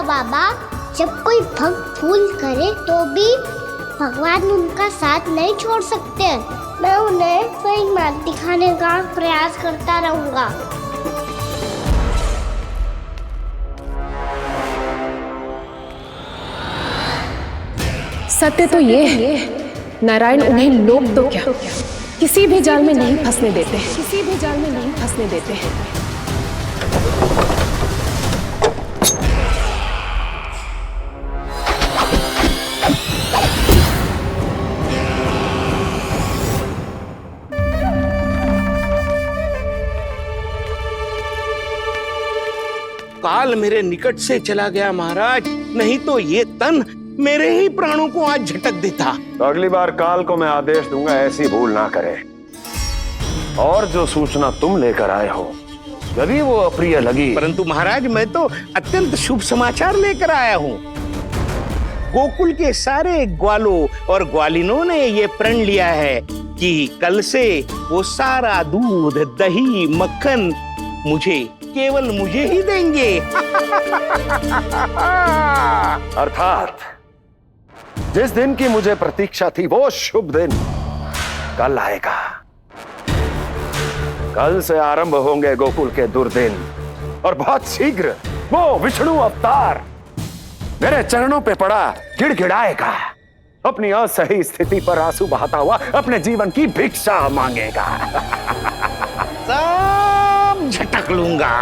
बाबा, जब कोई भक्त भूल करे तो भी भगवान उनका साथ नहीं छोड़ सकते। मैं उन्हें सही मार्ग दिखाने का प्रयास करता रहूंगा। सत्य तो ये है, नारायण उन्हें लोग तो क्या किसी भी जाल में नहीं फंसने देते, किसी भी जाल में नहीं फंसने देते हैं। काल मेरे निकट से चला गया महाराज, नहीं तो ये तन मेरे ही प्राणों को आज झटक देता। तो अगली बार काल को मैं आदेश दूंगा ऐसी भूल ना करे। और जो सूचना तुम लेकर आए हो, यदि वो अप्रिय लगी। परंतु महाराज, मैं तो अत्यंत शुभ समाचार लेकर आया हूँ। गोकुल के सारे ग्वालों और ग्वालिनों ने ये प्रण लिया है कि कल से वो सारा दूध, दही, मक्खन केवल मुझे ही देंगे। अर्थात जिस दिन की मुझे प्रतीक्षा थी वो शुभ दिन कल आएगा। कल से आरंभ होंगे गोकुल के दुर्दिन, और बहुत शीघ्र वो विष्णु अवतार मेरे चरणों पे पड़ा गिड़गिड़ाएगा, अपनी असही स्थिति पर आंसू बहाता हुआ अपने जीवन की भिक्षा मांगेगा। सब झटक लूंगा।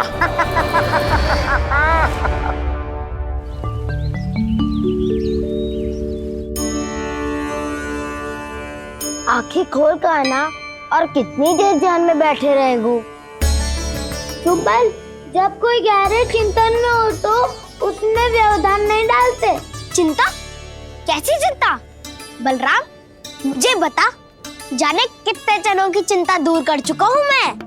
आंखें खोल कर आना, और कितनी देर ध्यान में बैठे रहेगो? सुबह जब कोई गहरे चिंतन में हो तो उसमें व्यवधान नहीं डालते। चिंता? कैसी चिंता? बलराम, मुझे बता, जाने कितने जनों की चिंता दूर कर चुका हूँ मैं।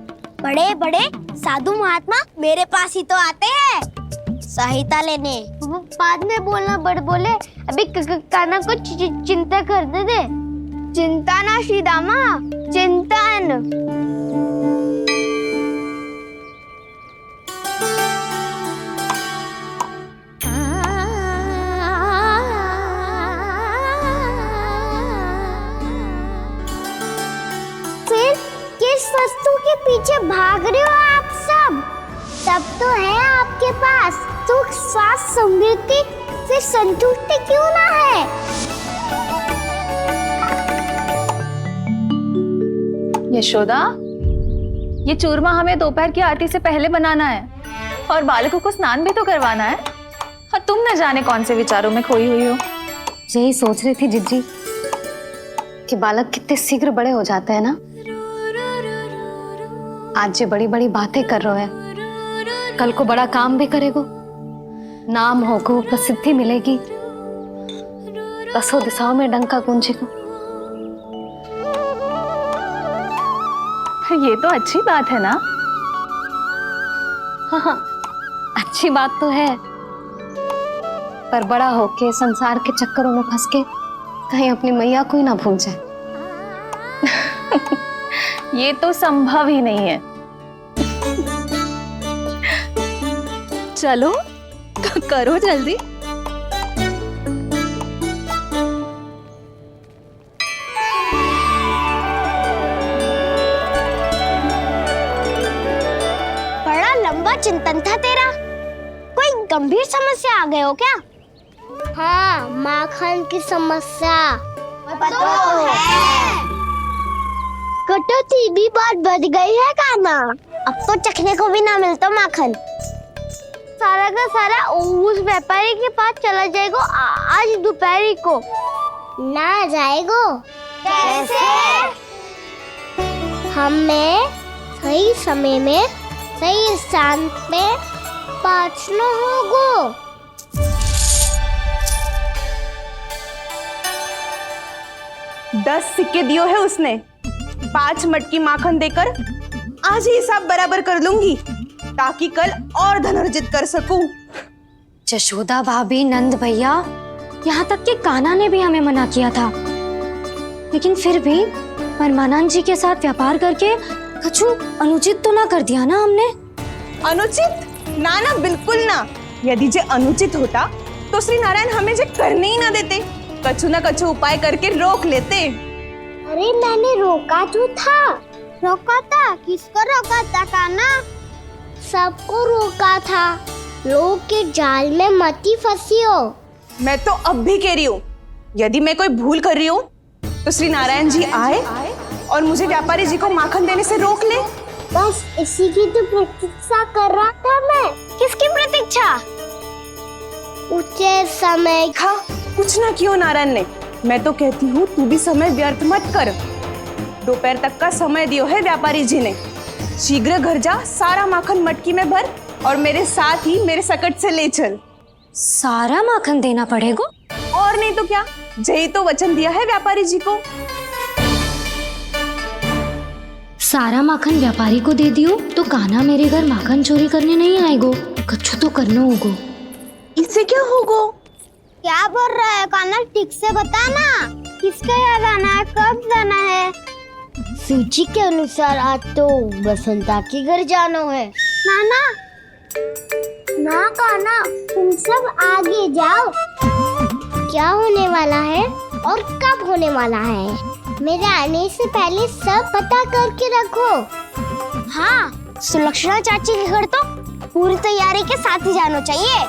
बड़े बड़े साधु महात्मा मेरे पास ही तो आते हैं सहायता लेने। बाद में बोलना बड़ बोले, अभी काना को चिंता करने दे। चिंता ना श्रीदामा, चिंतन। फिर किस वस्तु के पीछे भाग रहे हो आप सब? सब तो है आपके पास, सुख, स्वास्थ्य, समृद्धि, फिर संतुष्टि क्यों ना है? यशोदा, ये चूरमा हमें दोपहर की आरती से पहले बनाना है और बालकों को स्नान भी तो करवाना है। और तुम न जाने कौन से विचारों में खोई हुई हो। यही सोच रही थी जिज्जी कि बालक कितने शीघ्र बड़े हो जाते हैं ना। आज ये बड़ी बड़ी बातें कर रहे हैं, कल को बड़ा काम भी करेगो, नाम होगो, प्रसिद्धि मिलेगी, दसों दिशाओं में डंका गूंजेगा। ये तो अच्छी बात है ना? हाँ, अच्छी बात तो है, पर बड़ा होके संसार के चक्करों में फंस के कहीं अपनी मैया को ही ना भूल जाए। ये तो संभव ही नहीं है। चलो करो जल्दी। बड़ा लंबा चिंतन था तेरा। कोई गंभीर समस्या आ गए हो क्या? हाँ, माखन की समस्या तो है। कटौती भी बहुत बढ़ गई है काना। अब तो चखने को भी ना मिलता माखन। सारा का सारा उस व्यापारी के पास चला जाएगा आज दोपहर को। ना जाएगो? कैसे? हमें सही समय में सही स्थान पे पहुंचना होगा। 10 सिक्के दियो है उसने। 5 मटकी माखन देकर आज ही हिसाब बराबर कर लूंगी, ताकि कल और धन अर्जित कर सकूं। जशोदा भाभी, नंद भैया, यहाँ तक कि कान्हा ने भी हमें मना किया था, लेकिन फिर भी परमानंद जी के साथ व्यापार करके कुछ अनुचित तो ना कर दिया ना हमने? अनुचित? ना ना, बिल्कुल ना। यदि जे अनुचित होता तो श्री नारायण हमें जे करने ही ना देते, कछु न कछु उपाय करके रोक लेते। अरे मैंने रोका तो था। रोका था? किसको रोका था कान्हा? सबको रोका था। लोग के जाल में मत ही फंसी हो। मैं तो अब भी कह रही हूँ, यदि मैं कोई भूल कर रही हूँ तो श्री नारायण जी आए और मुझे व्यापारी जी को माखन देने से रोक ले। बस इसी की तो प्रतीक्षा कर रहा था मैं। किसकी प्रतीक्षा? उचित समय खा कुछ ना कियो नारायण ने। मैं तो कहती हूँ तू भी समय व्यर्थ मत कर। दोपहर तक का समय दियो है व्यापारी जी ने। शीघ्र घर जा, सारा माखन मटकी में भर और मेरे साथ ही मेरे सकट से ले चल। सारा माखन देना पड़ेगा? और नहीं तो क्या, जय तो वचन दिया है व्यापारी जी को। सारा माखन व्यापारी को दे दियो तो कान्हा मेरे घर माखन चोरी करने नहीं आएगो। कछु तो करना होगो। इससे क्या होगा? क्या बोल रहा है कान्हा? ठीक से बता ना। किसका याद आना है? कब जाना है? सूची के अनुसार आज तो बसंता के घर जाना है। नाना ना कान्हा, तुम सब आगे जाओ। क्या होने वाला है और कब होने वाला है, मेरे आने से पहले सब पता करके रखो। हाँ, सुलक्षणा चाची के घर तो पूरी तैयारी के साथ ही जाना चाहिए।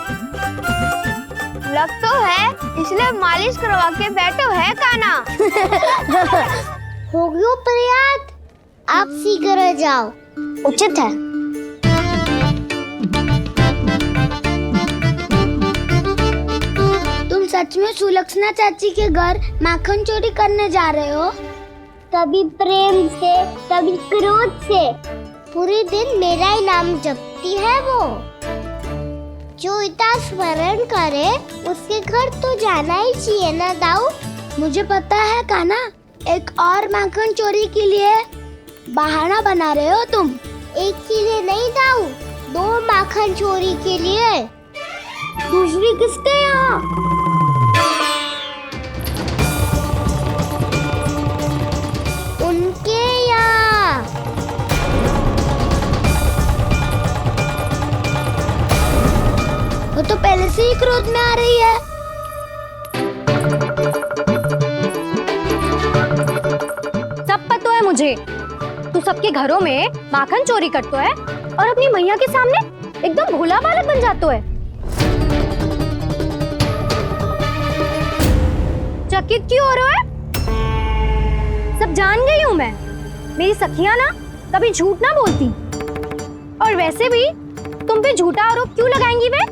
लग तो है, इसलिए मालिश करवा के बैठो है कान्हा। हो गयो प्रयास, आप शीघ्र जाओ। उचित है। तुम सच में सुलक्षणा चाची के घर माखन चोरी करने जा रहे हो? कभी प्रेम से, कभी क्रोध से। पूरे दिन मेरा ही नाम जपती है वो। जो इतना स्मरण करे उसके घर तो जाना ही चाहिए ना दाऊ। मुझे पता है कान्हा, एक और माखन चोरी के लिए बहाना बना रहे हो तुम। एक के लिए नहीं दाऊ, 2 माखन चोरी के लिए। दूसरी किसके यहाँ? उनके यहाँ। वो तो पहले से ही क्रोध में आ रही है। सब पता है मुझे, तू सबके घरों में माखन चोरी करतो है और अपनी मैया के सामने एकदम भोला बालक बन जातो है। चकित क्यों हो रहा है? सब जान गई हूँ मैं। मेरी सखियां ना कभी झूठ ना बोलती। और वैसे भी तुम पे झूठा आरोप क्यों लगाएंगी वे?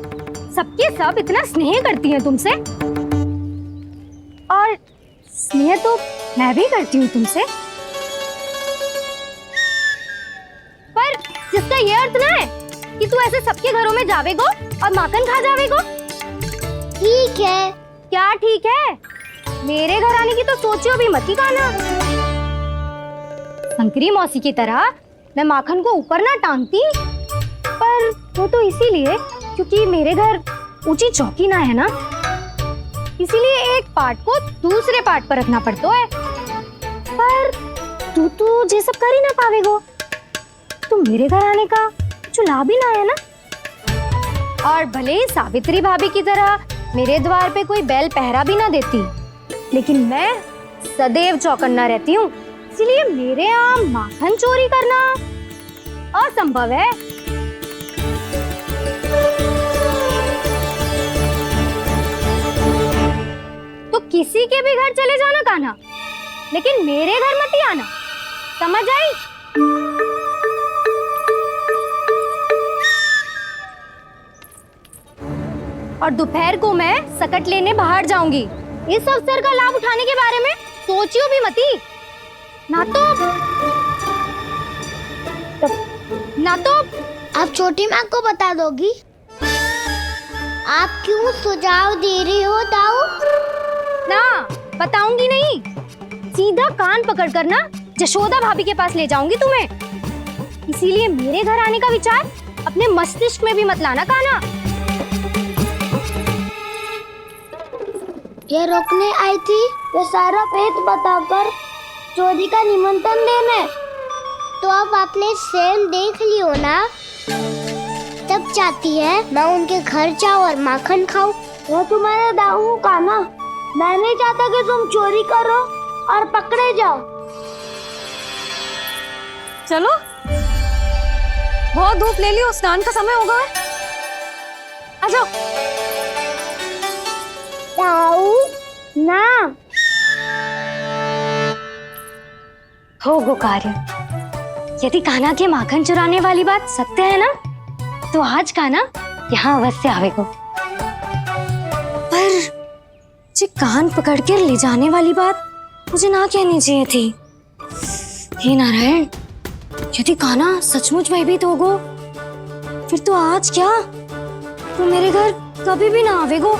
सबके सब इतना स्नेह करती हैं तुमसे। और स्नेह तो मैं भी करती हूँ तुमसे। पर जिसका ये अर्थ ना है कि तू ऐसे सबके घरों में जावेगो और माखन खा जावेगो। ठीक है। क्या ठीक है? मेरे घर आने की तो सोचियो भी मत ही कान्हा। शंकरी मौसी की तरह मैं माखन को ऊपर ना टांगती, पर वो तो इसीलिए क्योंकि मेरे घर ऊंची चौकी ना है ना, इसीलिए एक पार्ट को दूसरे पार्ट पर रखना पड़ता है। पर तू तो ये सब कर ही ना पावेगो, तो मेरे घर आने का कुछ लाभ ही ना है ना। और भले ही सावित्री भाभी की तरह मेरे द्वार पे कोई बैल पहरा भी ना देती, लेकिन मैं सदैव चौकन्ना रहती हूँ। इसलिए मेरे यहाँ माखन चोरी करना असंभव है। तो किसी के भी घर चले जाना कान्हा, लेकिन मेरे घर मत ही आना, समझ आई? और दोपहर को मैं सकट लेने बाहर जाऊंगी। इस अवसर का लाभ उठाने के बारे में सोचियो भी मती। ना तो आप छोटी माँ को बता दोगी? आप क्यों सुझाव दे रही हो दाऊ? ना बताऊंगी नहीं, सीधा कान पकड़ कर ना जशोदा भाभी के पास ले जाऊंगी तुम्हें। इसीलिए मेरे घर आने का विचार अपने मस्तिष्क में भी मत लाना कान्हा। ये रोकने आई थी ये सारा भेद बताकर चोरी का निमंत्रण देने। तो अब आपने स्वयं देख लियो ना, जब चाहती है मैं उनके घर जाऊँ और माखन खाऊं। मैं तुम्हारा दाऊ हूँ कान्हा, मैं नहीं चाहता कि तुम चोरी करो और पकड़े जाओ। चलो, बहुत धूप ले ली, स्नान का समय होगा। आ जाओ। दाऊ ना हो गो कार्य। यदि कान्हा के माखन चुराने वाली बात सत्य है ना, तो आज कान्हा यहाँ अवश्य आवेगो। पर जी कान पकड़ कर ले जाने वाली बात मुझे ना कहनी चाहिए थी। हे नारायण, यदि कान्हा सचमुच भयभीत होगो, फिर तो आज क्या, तो मेरे घर कभी भी ना आवेगो।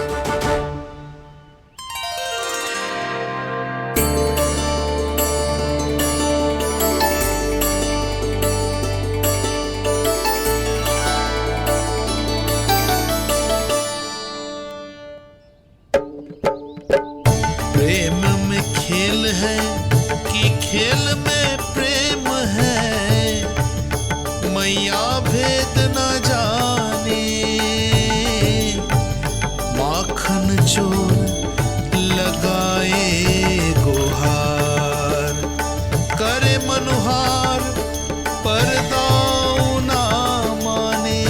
प्रेम में खेल है कि खेल में प्रेम है, मैया भेद न जाने। माखन चोर लगाए गुहार, करे मनुहार पर दाऊ ना माने।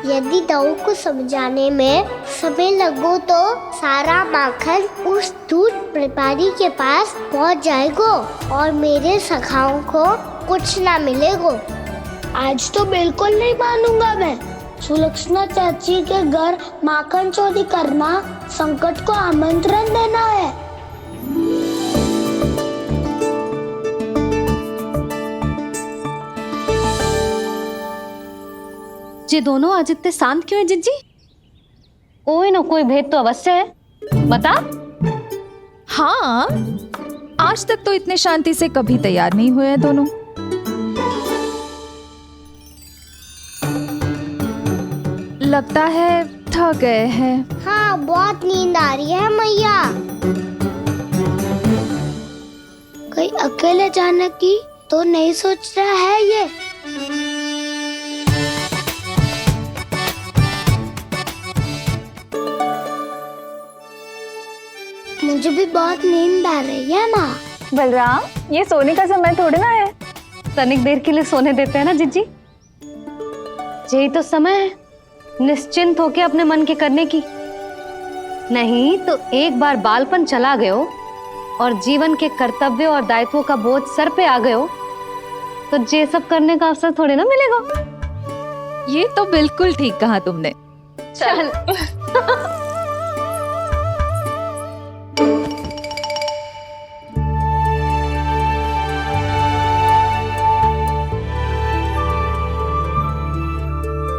यदि दाऊ को समझाने में समय लगो तो सारा माखन उस दूध व्यापारी के पास पहुंच जाएगो और मेरे सखाओं को कुछ ना मिलेगो। आज तो बिल्कुल नहीं मानूंगा मैं। सुलक्षणा चाची के घर माखन चोरी करना संकट को आमंत्रण देना है। ये दोनों आज इतने शांत क्यों है जिज्जी? कोई ना कोई भेद तो अवश्य है, बता। हाँ, आज तक तो इतने शांति से कभी तैयार नहीं हुए हैं दोनों। लगता है थक गए हैं। हाँ, बहुत नींद आ रही है मैया। कहीं अकेले जाने की तो नहीं सोच रहा है ये? मुझे भी बहुत नींद आ रही है माँ। बलराम, ये सोने का समय थोड़ी ना है। तनिक देर के लिए सोने देते हैं ना जिज्जी। यही तो समय है निश्चिंत होके अपने मन के करने की। नहीं तो एक बार बालपन चला गयो और जीवन के कर्तव्यों और दायित्वों का बोझ सर पे आ गयो, तो ये सब करने का अवसर थोड़े ना मिलेगा। ये तो बिल्कुल ठीक कहा तुमने। चल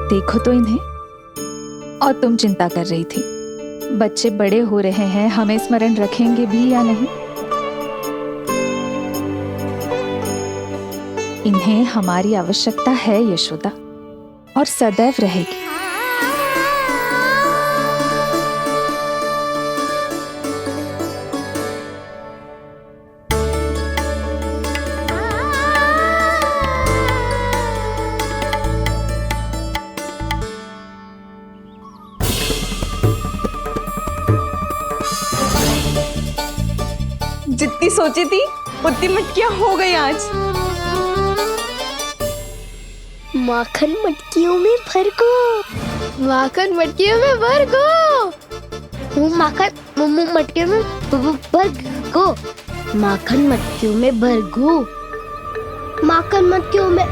देखो तो इन्हें। और तुम चिंता कर रही थी बच्चे बड़े हो रहे हैं, हमें स्मरण रखेंगे भी या नहीं। इन्हें हमारी आवश्यकता है यशोदा, और सदैव रहेगी। जितनी सोची थी उतनी मटकियां हो गई आज। माखन मटकियों में भर गो। माखन मटकियों में भर गो। माखन मटकियों में भर गो। माखन मटकियों में भर गो। माखन मटकियों में।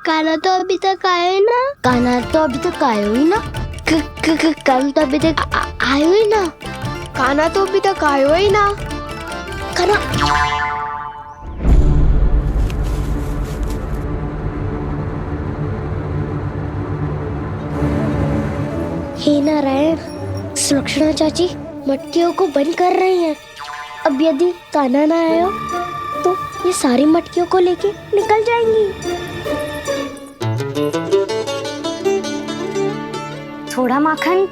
कान्हा तो अभी तक आए ना। कान्हा तो अभी तक आयो ही ना। कान्हा तो अभी तक आयो ही ना। कान्हा तो अभी तक आयो ही ना। कान्हा हे नारायण, सुलक्षणा चाची मटकियों को बंद कर रही हैं। अब यदि कान्हा ना आया तो ये सारी मटकियों को लेके निकल जाएंगी। थोड़ा माखन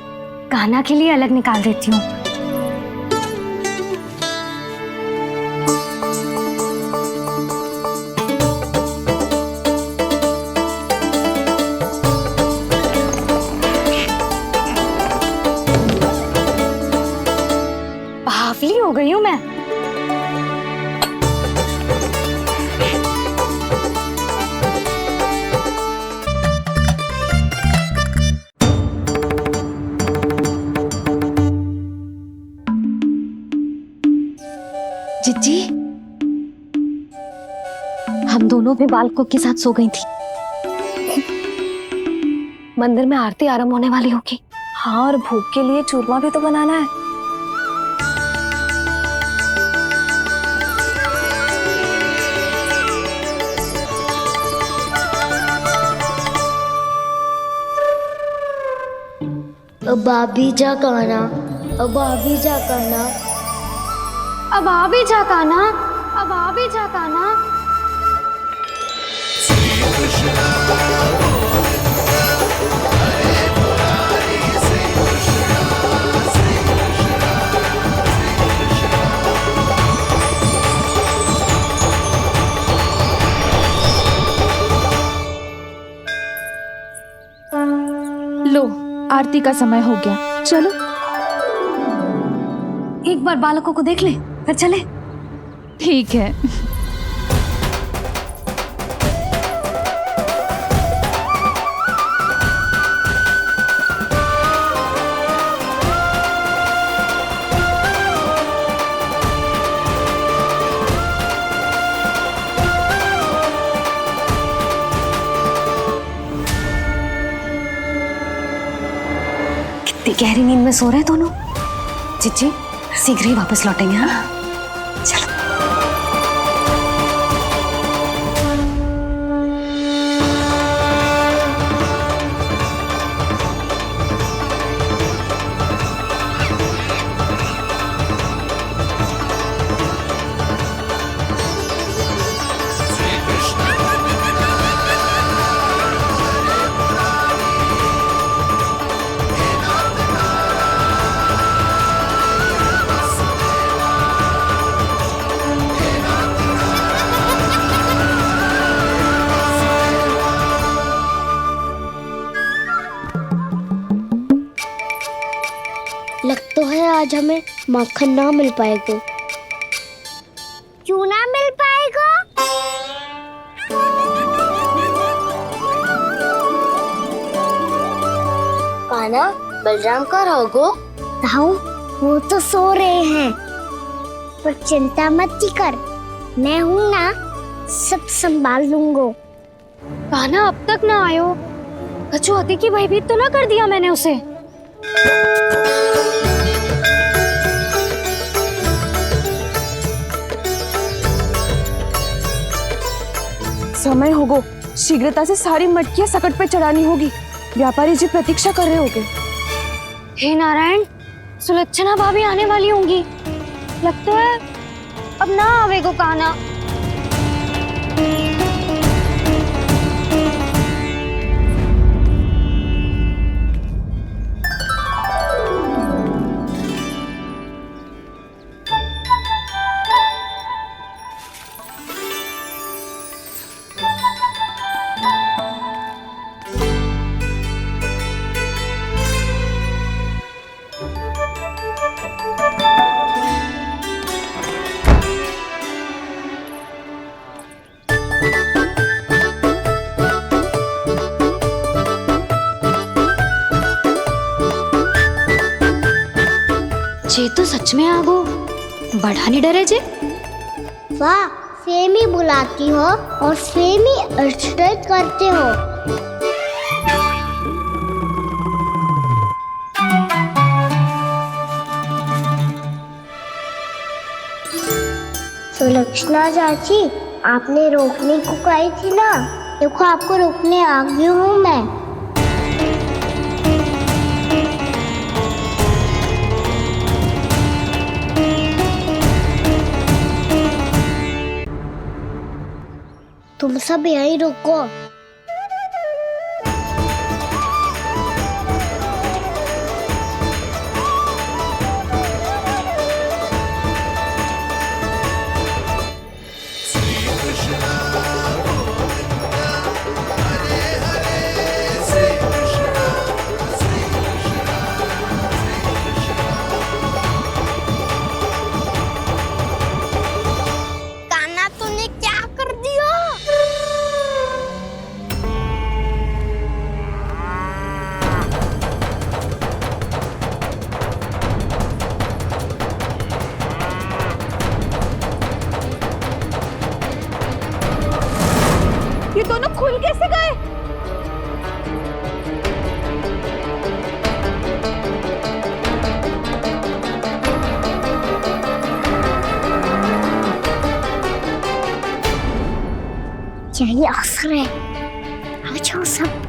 कान्हा के लिए अलग निकाल देती हूँ। चिज्जी, हम दोनों भी बालकों के साथ सो गई थी। मंदिर में आरती आरंभ होने वाली होगी। हाँ, और भूख के लिए चूरमा भी तो बनाना है। अब भाभी जा कहना, अब भाभी जा कहना, अब आ भी जा काना, अब आ भी जा काना। लो, आरती का समय हो गया, चलो। एक बार बालकों को देख ले, फिर चले। ठीक है। कितनी गहरी नींद में सो रहे हैं दोनों। चिज्जी, शीघ्र ही वापस लौटेंगे। हाँ, चलो। लग तो है आज हमें माखन ना मिल पाएगा। क्यों ना मिल पाएगा? कान्हा, बलराम का रहोगो? ताऊ, वो तो सो रहे हैं, पर चिंता मत कर, मैं हूँ ना, सब संभाल लूंगा। कान्हा अब तक ना आयो, कछुआती की भयभीत तो ना कर दिया मैंने उसे। समय होगो, शीघ्रता से सारी मटकियां सकट पे चढ़ानी होगी। व्यापारी जी प्रतीक्षा कर रहे होंगे। हे नारायण, सुलक्षणा भाभी आने वाली होंगी। लगता है अब ना आवेगो कान्हा। जे तो सच में आगो, बड़ा नहीं डरे जे। वाह, सेम ही बुलाती हो और सेम ही अर्चना करते हो। सुलक्षणा चाची, आपने रोकने को कही थी ना, देखो आपको रोकने आ गई हूँ मैं। तुम सब यहीं रुको। यही अवसर है, आओ जाओ सब।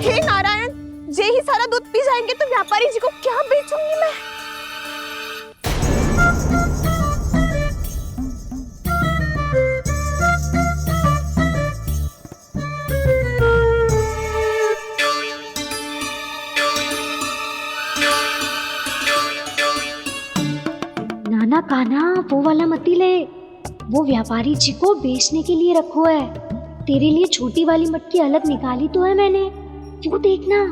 हे नारायण, जे ही सारा दूध पी जाएंगे तो व्यापारी जी को क्या बेचूंगी मैं? नाना कान्हा, वो वाला मती ले, वो व्यापारी जी को बेचने के लिए रखो है। तेरे लिए छोटी वाली मटकी अलग निकाली तो है मैंने, वो देखना।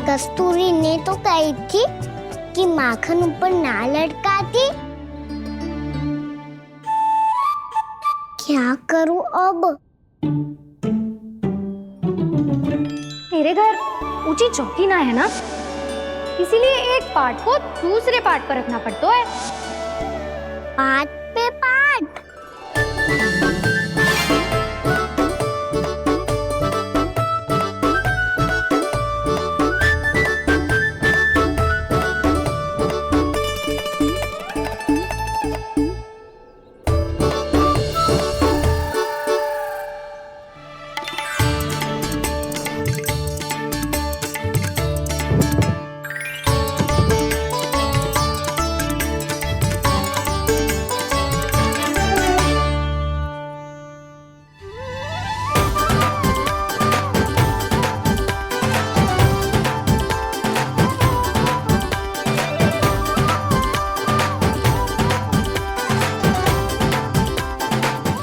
कस्तूरी ने तो कही थी कि माखन ऊपर ना लटकाती। क्या करूं अब? मेरे घर ऊंची चौकी ना है ना, इसीलिए एक पार्ट को दूसरे पार्ट पर रखना पड़ता है। पार्ट पे पार्ट।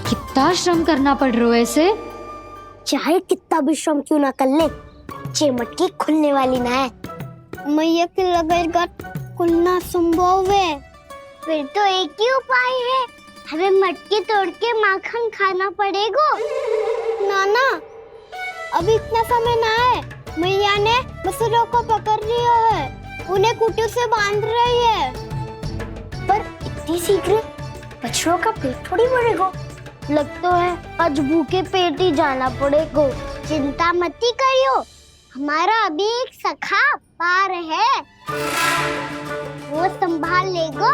कितना श्रम करना पड़ रहा है इसे। चाहे कितना भी श्रम क्यों ना कर ले, ये मटकी खुलने वाली ना है। मैया के लगेगा खुलना संभव है। फिर तो एक ही उपाय है, हमें मटकी तोड़ के माखन खाना पड़ेगा। नाना, अभी इतना समय ना है। मैया ने बछड़ों को पकड़ लिया है, उन्हें कुटी से बांध रही है। पर इतनी शीघ्र बछड़ों का पेट थोड़ी भरेगा। लगता है आज भूखे पेट ही जाना पड़ेगा। चिंता मत करियो, हमारा अभी एक सखा पार है, वो संभाल लेगा।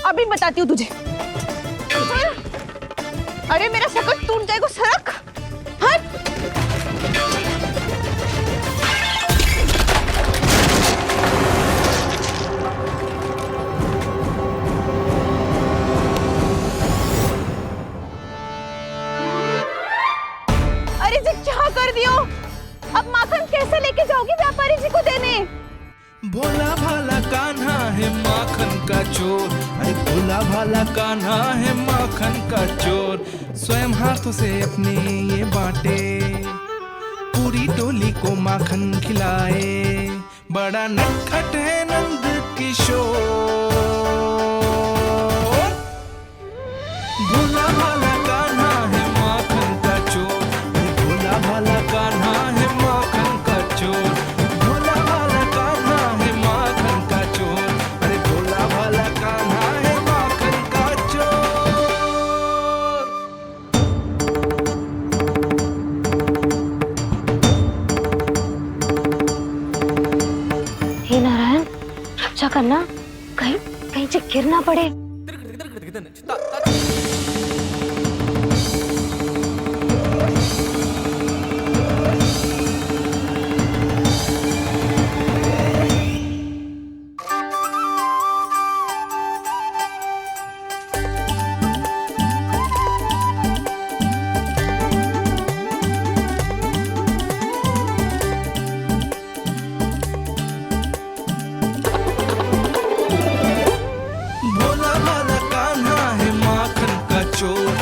अभी बताती हूँ तुझे। अरे मेरा शकट टूट जाएगा, सरक। हट। अरे जी क्या कर दियो? अब माखन कैसे लेके जाओगी व्यापारी जी को देने? भोला भाला कान्हा है माखन का चोर, अरे भोला भाला कान्हा है माखन का चोर। स्वयं हाथों से अपने ये बांटे, पूरी टोली को माखन खिलाए। बड़ा नटखट है नंद किशोर। भोला भाला कान्हा है माखन संभालना, कहीं कहीं से गिर ना पड़े। भोला भाला कान्हा है माखन का चोर,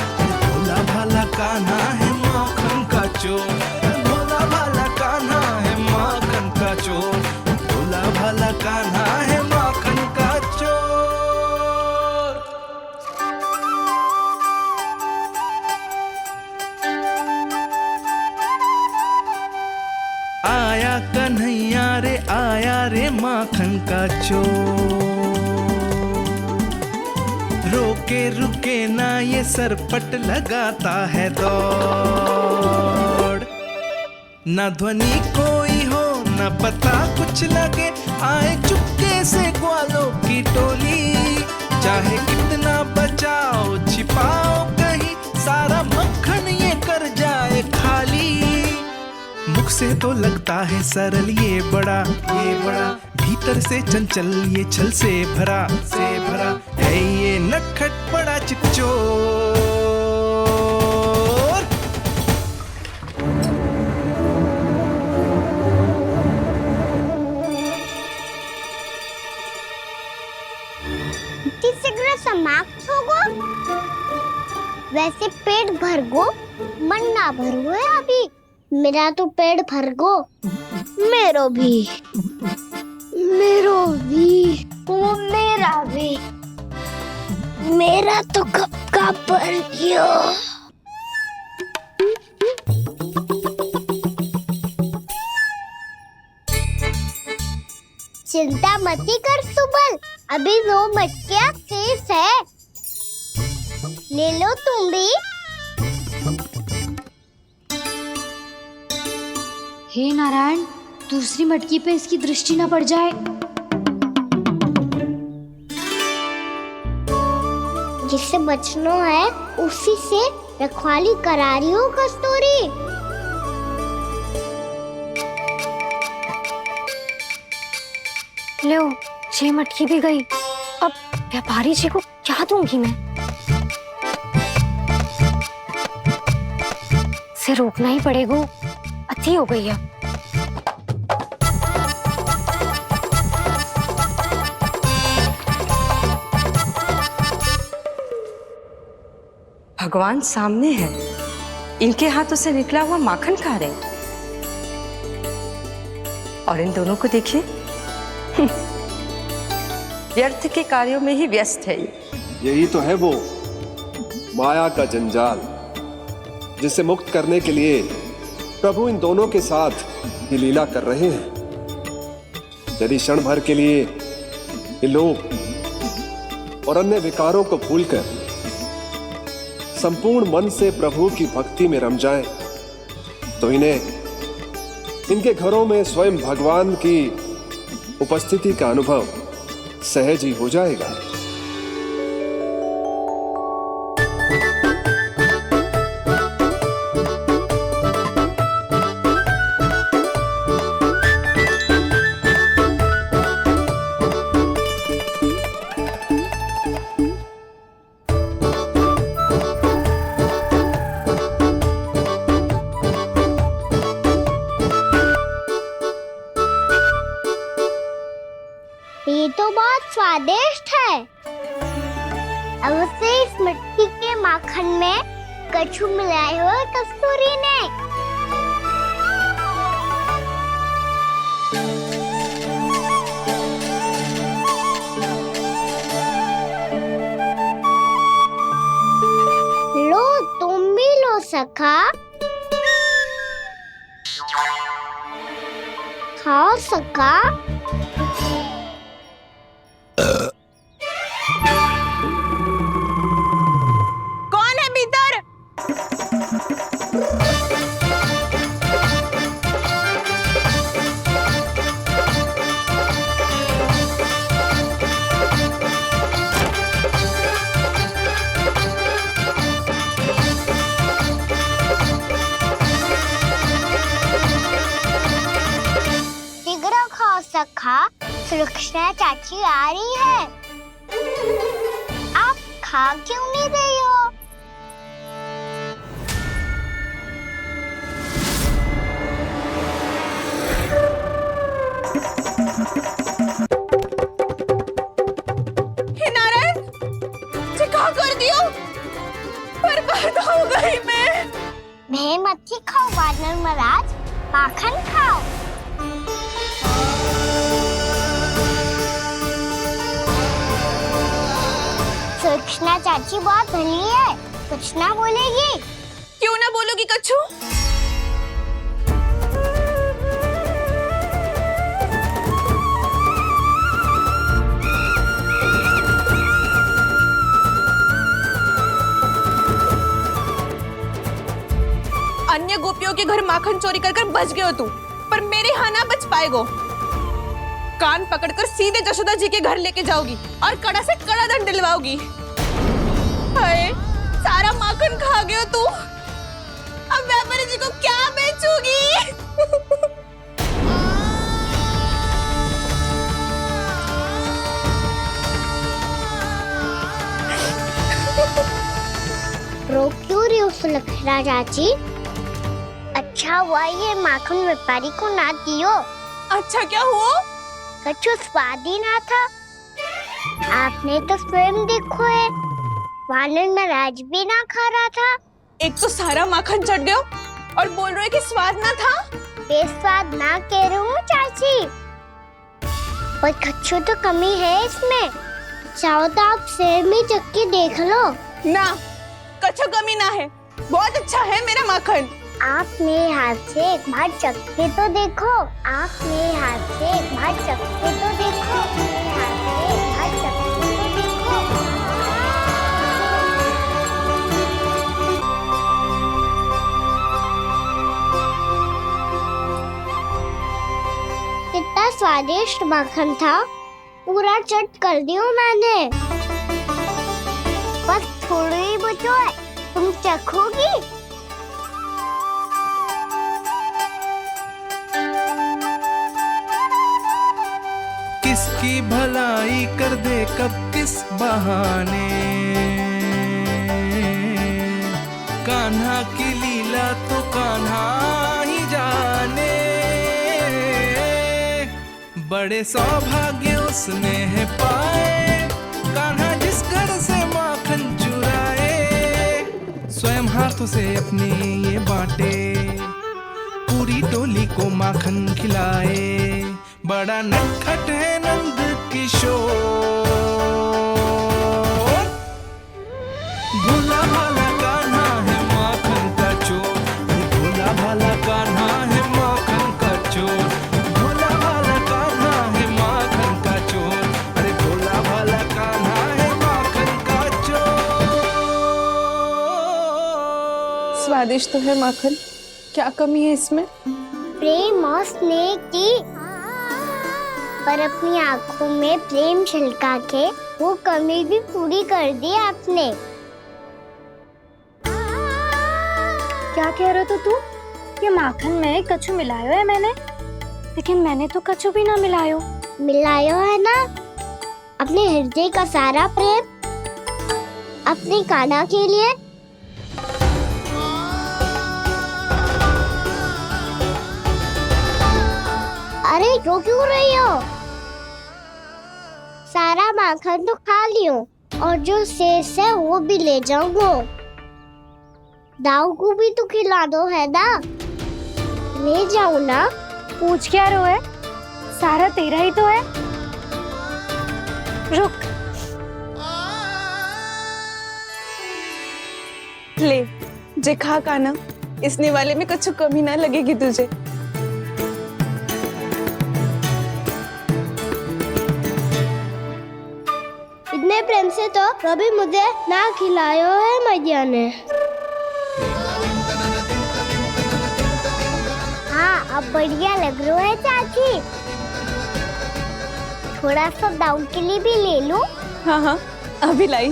भोला भाला कान्हा है माखन का चोर, भोला भाला कान्हा है माखन का चोर, भोला भाला कान्हा है माखन का चोर। आया कन्हैया रे आया रे माखन का चोर, रोके रुके ना ये सरपट लगाता है दौड़, न ध्वनि कोई हो न पता कुछ लगे, आए चुपके से ग्वालों की टोली, चाहे कितना बचाओ छिपाओ कहीं, सारा मक्खन ये कर जाए खाली। मुख से तो लगता है सरल ये बड़ा भीतर से चंचल ये छल से भरा है ये नटखट बड़ा चिकचोर। शीघ्र समाप्त होगो, वैसे पेट भर गो मन ना भरो है अभी, मेरा तो पेट भर गो, मेरो भी वो मेरा भी, मेरा तो कब का भर गयो। चिंता मती कर सुबल, अभी वो मटकियाँ शेष है, ले लो तुम भी। हे नारायण, दूसरी मटकी पे इसकी दृष्टि न पड़ जाए। जिससे बचना है उसी से रखवाली करा रही हो कस्तूरी। लो, 6 मटकी भी गई, अब व्यापारी जी को क्या दूंगी मैं? इसे रोकना ही पड़ेगा, अति हो गई है। भगवान सामने है, इनके हाथों से निकला हुआ माखन खा रहे, और इन दोनों को देखिए व्यर्थ के कार्यों में ही व्यस्त है। यही तो है वो माया का जंजाल, जिसे मुक्त करने के लिए प्रभु इन दोनों के साथ ये लीला कर रहे हैं। यदि क्षण भर के लिए ये लोग और अन्य विकारों को भूलकर संपूर्ण मन से प्रभु की भक्ति में रम जाएं, तो इन्हें इनके घरों में स्वयं भगवान की उपस्थिति का अनुभव सहज ही हो जाएगा। ये तो बहुत स्वादिष्ट है। अवश्य इस मिट्टी के माखन में कछु मिलाए हो कस्तूरी ने। लो तुम भी लो सखा, खाओ सखा। कौन है भीतर? सुलक्षणा चाची आ रही है। आप खा क्यों नहीं रही हो? हे नारायण, ये क्या कर दियो? बर्बाद हो गई मैं मच्छी खाओ वानर महाराज, माखन खाओ। सुलक्षणा चाची बहुत भली है, कुछ ना बोलेगी। क्यों ना बोलोगी कच्छू? अन्य गोपियों के घर माखन चोरी कर बच गए हो तू, पर मेरे यहाँ ना बच पाएगो। कान पकड़कर सीधे जशोदा जी के घर लेके जाओगी और कड़ा से कड़ा दंड दिलवाओगी। हाय, सारा माखन खा गए हो तू। अब व्यापारी जी को क्या बेचूगी? रो क्यों रही हो सुलक्षणा चाची? अच्छा हुआ ये माखन व्यापारी को ना दियो। अच्छा क्या हुआ? कछु स्वाद ही ना था। आपने तो स्वयं देखो है, वानर महाराज भी ना खा रहा था। एक तो सारा माखन चढ़ गया और बोल रहे कि स्वाद ना था। बेस्वाद ना कह रही हूँ चाची, पर कछु तो कमी है इसमें। चाहो तो आप स्वयं ही चख के देख लो। ना, कछु कमी ना है, बहुत अच्छा है मेरा माखन। आप मेरे हाथ से एक बार चख के तो देखो। आप मेरे हाथ से एक बार चख के तो देखो। मेरे हाथ से एक बार चख के तो देखो। कितना स्वादिष्ट माखन था, पूरा चट कर दिया मैंने। बस थोड़ी ही बचो है, तुम चखोगी? किसकी भलाई कर दे कब किस बहाने, कान्हा की लीला तो कान्हा ही जाने। बड़े सौभाग्य उसने है पाए, कान्हा जिस घर से माखन चुराए। स्वयं हाथों से अपने ये बांटे, पूरी टोली को माखन खिलाए। बड़ा नटखट है नंद किशोर, भोला भाला कान्हा है माखन का चोर। भोला भाला कान्हा है माखन का चोर। भोला भाला कान्हा है माखन का चोर। अरे भोला भाला कान्हा है माखन का चोर। स्वादिष्ट तो है माखन, क्या कमी है इसमें? प्रेम और स्नेह की, पर अपनी आंखों में प्रेम छिलका के वो कमी भी पूरी कर दी आपने। क्या कह रहे हो तू? ये माखन में कछु मिलायो है मैंने, लेकिन मैंने तो कछु भी ना मिलायो। मिलायो है ना अपने हृदय का सारा प्रेम अपनी कान्हा के लिए। अरे रो क्यों रही हो? सारा माखन तो खा लियो और जो शेष है वो भी ले जाऊंगा। दाऊ को भी तो खिला दो है ना, ले जाऊं ना। पूछ क्या रहो है, सारा तेरा ही तो है। रुक, ले जे खा कान्हा, इसने वाले में कुछ कमी ना लगेगी तुझे। इतने प्रेम से तो कभी मुझे ना खिलायो है मैया ने। हाँ, अब बढ़िया लग रहा है चाची। थोड़ा सा दाऊ के लिए भी ले लो। हाँ हाँ, अभी लाई।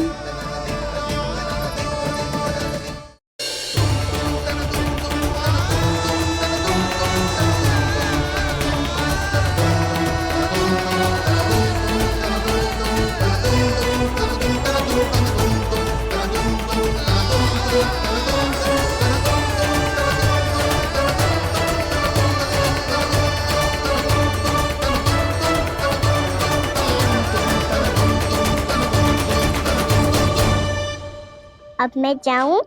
मैं जाऊं?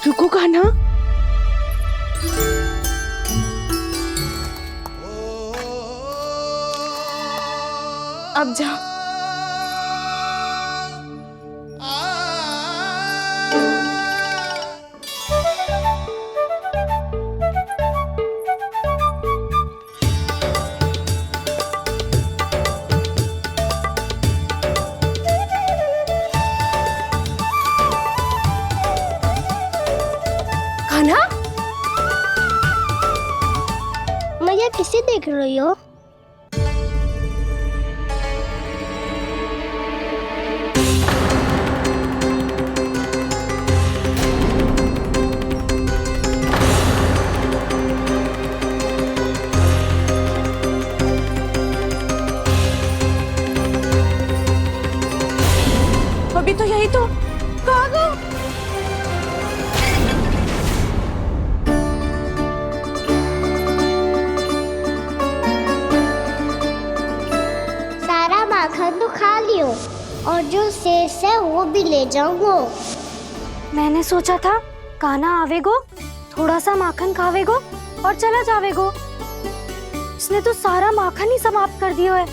रुको कान्हा, अब जा। कान्हा, मैया किसे देख रही हो? अभी तो यही तो। कहाँ गो? सारा माखन तो खा लियो और जो शेष है वो भी ले जाऊंगो। मैंने सोचा था कान्हा आवेगो, थोड़ा सा माखन खावेगो और चला जावेगो। इसने तो सारा माखन ही समाप्त कर दिया है।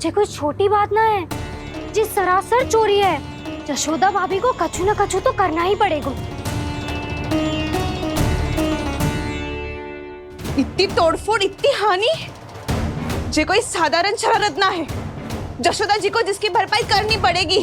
ये कोई छोटी बात ना है, जी सरासर चोरी है। यशोदा भाभी को कछु न कछु तो करना ही पड़ेगा। इतनी तोड़फोड़, इतनी हानि, ये कोई साधारण शरारत ना है। यशोदा जी को जिसकी भरपाई करनी पड़ेगी।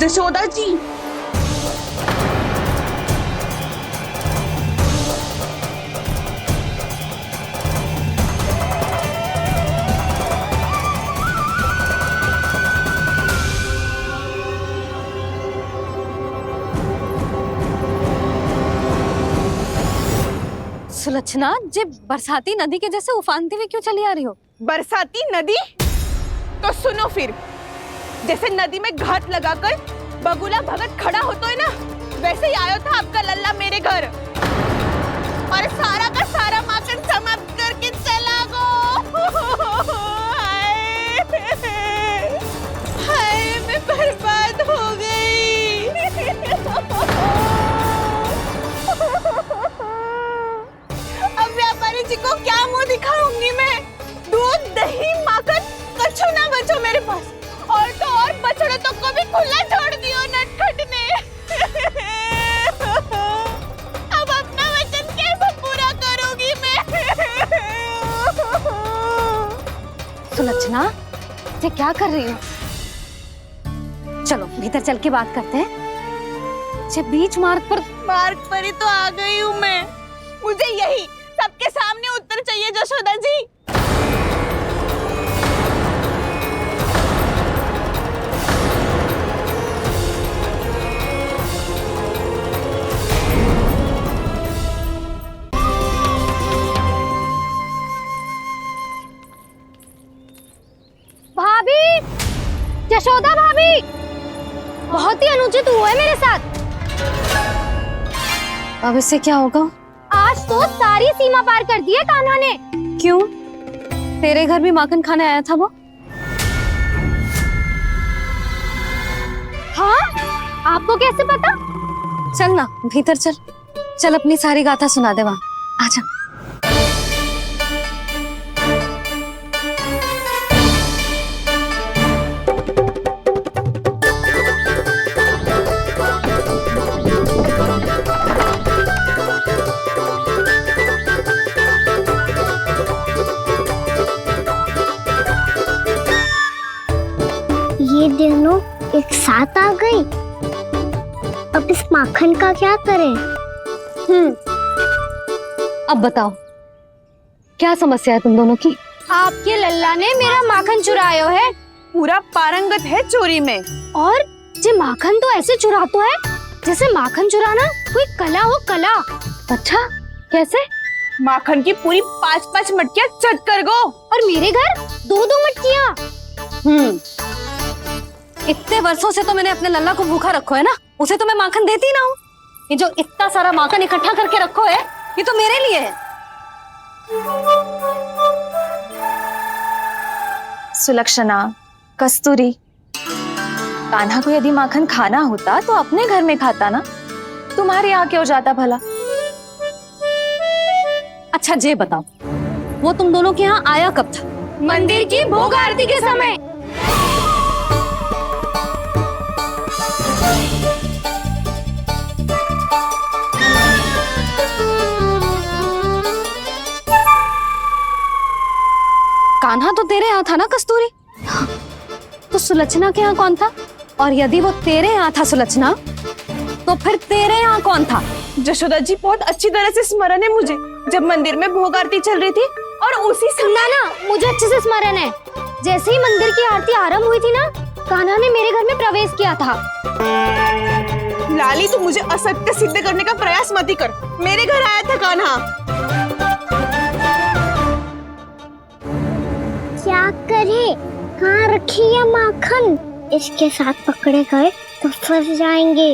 यशोदा जी, सुलक्षणा, जे बरसाती नदी के जैसे उफानते हुए क्यों चली आ रही हो? बरसाती नदी? तो सुनो फिर, जैसे नदी में घाट लगाकर बगुला भगत खड़ा होता है ना, वैसे ही आया था आपका लल्ला मेरे घर और सारा का सारा माखन समाप्त करके चला गो। हाय, मैं बर्बाद हो गई। अब व्यापारी जी को क्या मुंह दिखाऊंगी मैं? दूध, दही, माखन कछु ना बचो मेरे पास। और तो और बछड़े तो को भी खुला छोड़ दियो नटखट ने। अब अपना वचन कैसे पूरा करूंगी मैं? सुलक्षणा, ये क्या कर रही हो? चलो भीतर चल के बात करते हैं। ये बीच मार्ग पर ही तो आ गई हूँ मैं। मुझे यही सबके सामने उत्तर चाहिए यशोदा जी। भाभी, यशोदा भाभी, बहुत ही अनुचित हुआ है मेरे साथ। अब इससे क्या होगा? आज तो सारी सीमा पार कर दी है कान्हा ने। क्यों? तेरे घर भी माखन खाने आया था वो? हाँ? आपको कैसे पता? चल ना भीतर चल, चल अपनी सारी गाथा सुना दे वहां। आजा। एक साथ आ गई। अब इस माखन का क्या करें? अब बताओ क्या समस्या है तुम दोनों की? आपके लल्ला ने मेरा माखन चुरायो है। पूरा पारंगत है चोरी में। और जे माखन तो ऐसे चुरातो है जैसे माखन चुराना कोई कला हो, कला। अच्छा, कैसे? माखन की पूरी 5-5 मटकियां चट कर गो। और मेरे घर 2-2 मटकियां। इतने वर्षों से तो मैंने अपने लल्ला को भूखा रखो है ना, उसे तो मैं माखन देती ना हूँ। ये जो इतना सारा माखन इकट्ठा करके रखो है, ये तो मेरे लिए है। सुलक्षणा, कस्तूरी, कान्हा को यदि माखन खाना होता तो अपने घर में खाता ना, तुम्हारे यहाँ क्यों जाता भला? अच्छा ये बताओ, वो तुम दोनों के यहाँ आया कब था? मंदिर की भोग आरती के समय। कान्हा तो तेरे यहाँ था ना कस्तूरी? तो सुलक्षणा के यहाँ कौन था? और यदि वो तेरे यहाँ था सुलक्षणा, तो फिर तेरे यहाँ कौन था? जशोदा जी, बहुत अच्छी तरह से स्मरण है मुझे, जब मंदिर में भोग आरती चल रही थी और उसी समय ना, मुझे अच्छे से स्मरण है। जैसे ही मंदिर की आरती आरंभ हुई थी ना, कान्हा ने मेरे घर में प्रवेश किया था। लाली, तू मुझे असत्य सिद्ध करने का प्रयास मत ही कर। मेरे घर आया था कान्हा। क्या करे? कहाँ रखी है माखन? इसके साथ पकड़े गए तो फंस जाएंगे।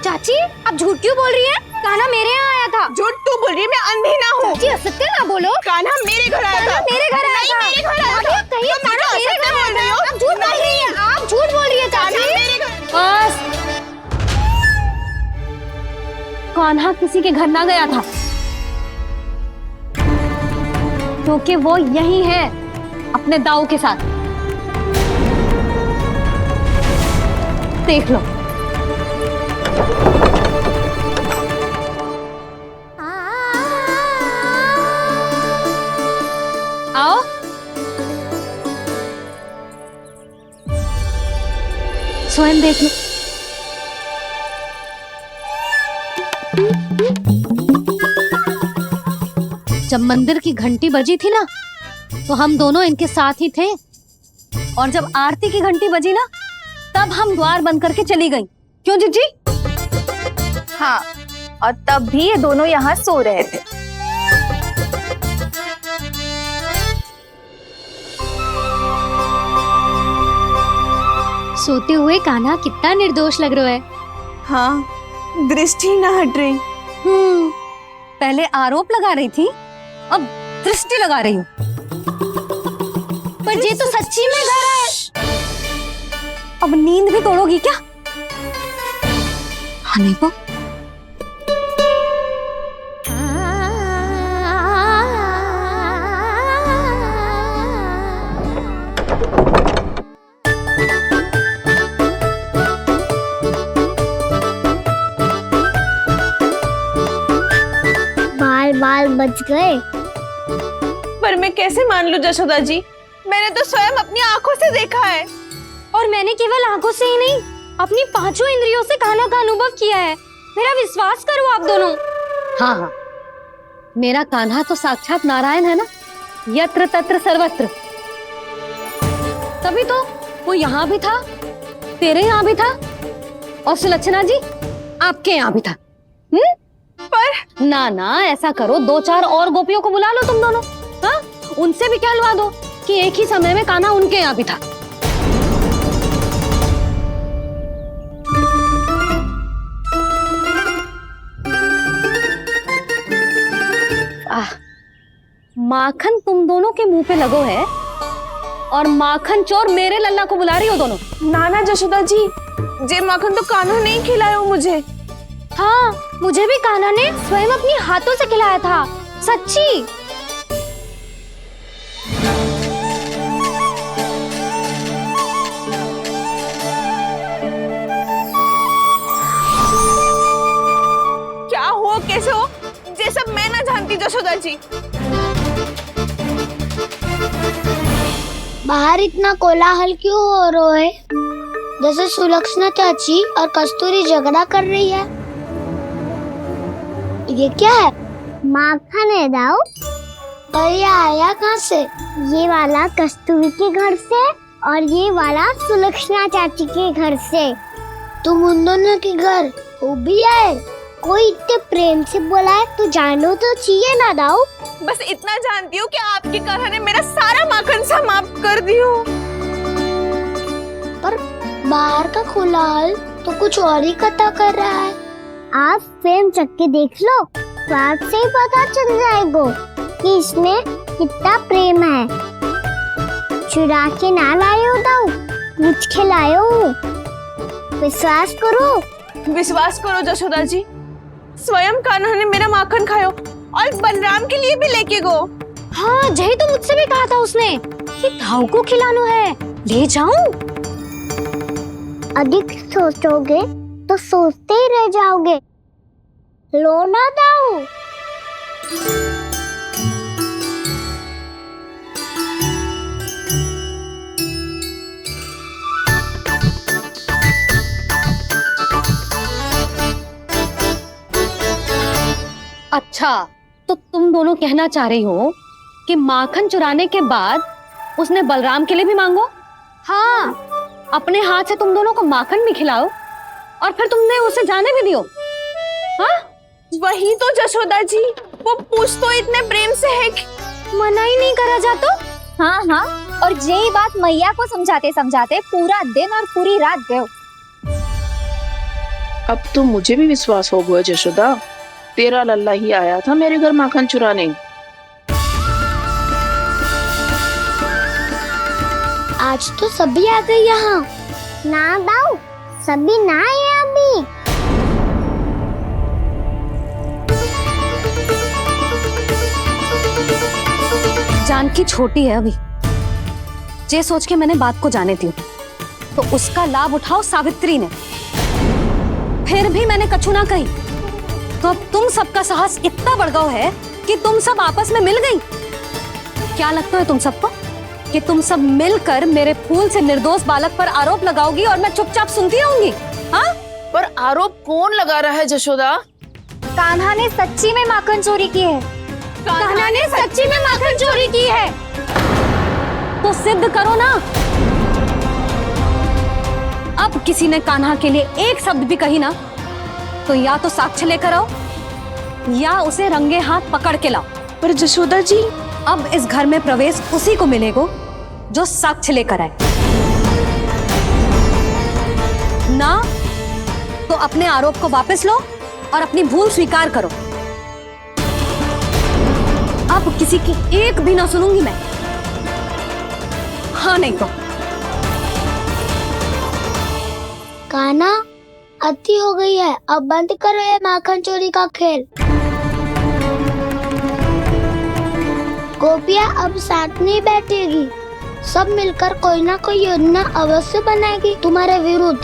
चाची, आप झूठ क्यों बोल रही है? कान्हा मेरे यहाँ आया था। झूठ तू बोल रही है, मैं अंधी ना हूँ। चाची, असत्य ना बोलो। कान्हा मेरे घर आया था। मेरे घर आया था। मेरे घर आया था। कहिए कान्हा मेरे घर आया था। आप झूठ बोल रही है। आप झूठ बोल रही है चाची। बस, कान्हा किसी के घर ना गया था, क्योंकि वो यही है अपने दाऊ के साथ। देख लो। आओ। स्वयं देख लो। जब मंदिर की घंटी बजी थी ना, तो हम दोनों इनके साथ ही थे, और जब आरती की घंटी बजी ना, तब हम द्वार बंद करके चली गई। क्यों जीजी? हाँ, और तब भी ये दोनों यहाँ सो रहे थे। सोते हुए कान्हा कितना निर्दोष लग रहा है। हाँ, दृष्टि ना हट रही। पहले आरोप लगा रही थी, अब दृष्टि लगा रही हूँ। पर ये तो सच्ची में घर है। अब नींद भी तोड़ोगी क्या? हाँ, देखो। बाल बच गए। पर मैं कैसे मान लूं जशोदा जी? मैंने तो स्वयं अपनी आंखों से देखा है। और मैंने केवल आंखों से ही नहीं, अपनी 5 इंद्रियों से कान्हा का अनुभव किया है। मेरा विश्वास करो आप दोनों। हाँ हाँ, मेरा कान्हा तो साक्षात नारायण है ना, यत्र तत्र सर्वत्र। तभी तो वो यहाँ भी था, तेरे यहाँ भी था, और सुलक्षणा जी आपके यहाँ भी था। पर ना ना, ऐसा करो, 2-4 और गोपियों को बुला लो तुम दोनों। हाँ, उनसे भी कहलवा दो कि एक ही समय में कान्हा उनके यहाँ भी था। माखन तुम दोनों के मुंह पे लगो है, और माखन चोर मेरे लल्ला को बुला रही हो दोनों। नाना जशोदा जी, जे माखन तो कान्हा नहीं खिलाया मुझे। हाँ, मुझे भी कान्हा ने स्वयं अपनी हाथों से खिलाया था, सच्ची। क्या हो, कैसे हो, ये सब मैं ना जानती जशोदा जी। बाहर इतना कोलाहल क्यों हो रहा है? जैसे सुलक्षणा चाची और कस्तूरी झगड़ा कर रही है। ये क्या है? माखन है दाऊ। और ये आया कहाँ से? ये वाला कस्तूरी के घर से और ये वाला सुलक्षणा चाची के घर से। तुम उन दोनों के घर वो भी आए? कोई इतने प्रेम से बोला है तो जानो तो चाहिए ना दाऊ। बस इतना जानती हूँ कि आपके कारण ने मेरा सारा माखन समाप्त कर दियो। पर बाहर का कोलाहल तो कुछ और ही कथा कर रहा है। आप फ्रेम चक के देख लो तो आपसे ही पता चल जाएगा कि इसमें कितना प्रेम है। चुरा के ना लायो दाऊ, मुझ खिलायो। विश्वास करो जशोदा जी, स्वयं कान्हा ने मेरा माखन खायो और बलराम के लिए भी लेके गो। हाँ जही तो मुझसे भी कहा था उसने कि दाऊ को खिलाना है, ले जाऊं। अधिक सोचोगे तो सोचते ही रह जाओगे। लो ना दाऊ। अच्छा तो तुम दोनों कहना चाह रही हो कि माखन चुराने के बाद उसने बलराम के लिए भी मांगो? हाँ, अपने हाथ से तुम दोनों को माखन भी खिलाओ और फिर तुमने उसे जाने भी दियो। हाँ वही तो जशोदा जी, वो पूछ तो इतने प्रेम से है कि मना ही नहीं करा जाता। हाँ हाँ, और यही बात मैया को समझाते समझाते पूरा दिन और पूरी रात गए। अब तो मुझे भी विश्वास हो गया जशोदा, तेरा लल्ला ही आया था मेरे घर माखन चुराने। आज तो सभी आ गए यहाँ। ना दाऊ, सभी ना आए अभी। जानकी छोटी है अभी, जे सोच के मैंने बात को जाने दी तो उसका लाभ उठाओ सावित्री ने। फिर भी मैंने कछु ना कही तो अब तुम सबका साहस इतना बढ़ गया है कि तुम सब आपस में मिल गई। क्या लगता है तुम सबको कि तुम सब मिलकर मेरे फूल से निर्दोष बालक पर आरोप लगाओगी और मैं चुपचाप सुनती रहूंगी? हाँ? पर आरोप कौन लगा रहा है जशोदा? कान्हा ने सच्ची में माखन चोरी की है। कान्हा ने सच्ची में माखन चोरी की है तो सिद्ध करो ना। अब किसी ने कान्हा के लिए एक शब्द भी कही ना तो या तो साक्ष्य लेकर आओ या उसे रंगे हाथ पकड़ के लाओ। पर जशोदा जी, अब इस घर में प्रवेश उसी को मिलेगा जो साक्ष्य लेकर आए। ना तो अपने आरोप को वापस लो और अपनी भूल स्वीकार करो। अब किसी की एक भी ना सुनूंगी मैं। हाँ नहीं तो कान्हा, अति हो गई है, अब बंद करो ये माखन चोरी का खेल। गोपिया अब साथ नहीं बैठेगी, सब मिलकर कोई ना कोई योजना अवश्य बनाएगी तुम्हारे विरुद्ध।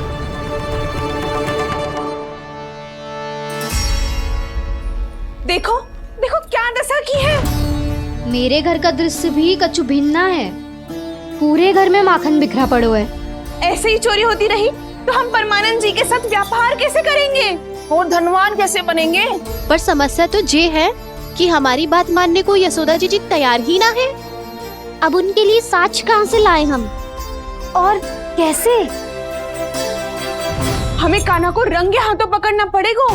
देखो देखो क्या दशा की है। मेरे घर का दृश्य भी कछु भिन्न है। पूरे घर में माखन बिखरा पड़ो है। ऐसे ही चोरी होती रही तो हम परमानंद जी के साथ व्यापार कैसे करेंगे और धनवान कैसे बनेंगे? पर समस्या तो ये है कि हमारी बात मानने को यशोदा जी तैयार ही ना है। अब उनके लिए साक्ष्य कहाँ से लाए हम? और कैसे? हमें कान्हा को रंगे हाथों पकड़ना पड़ेगा।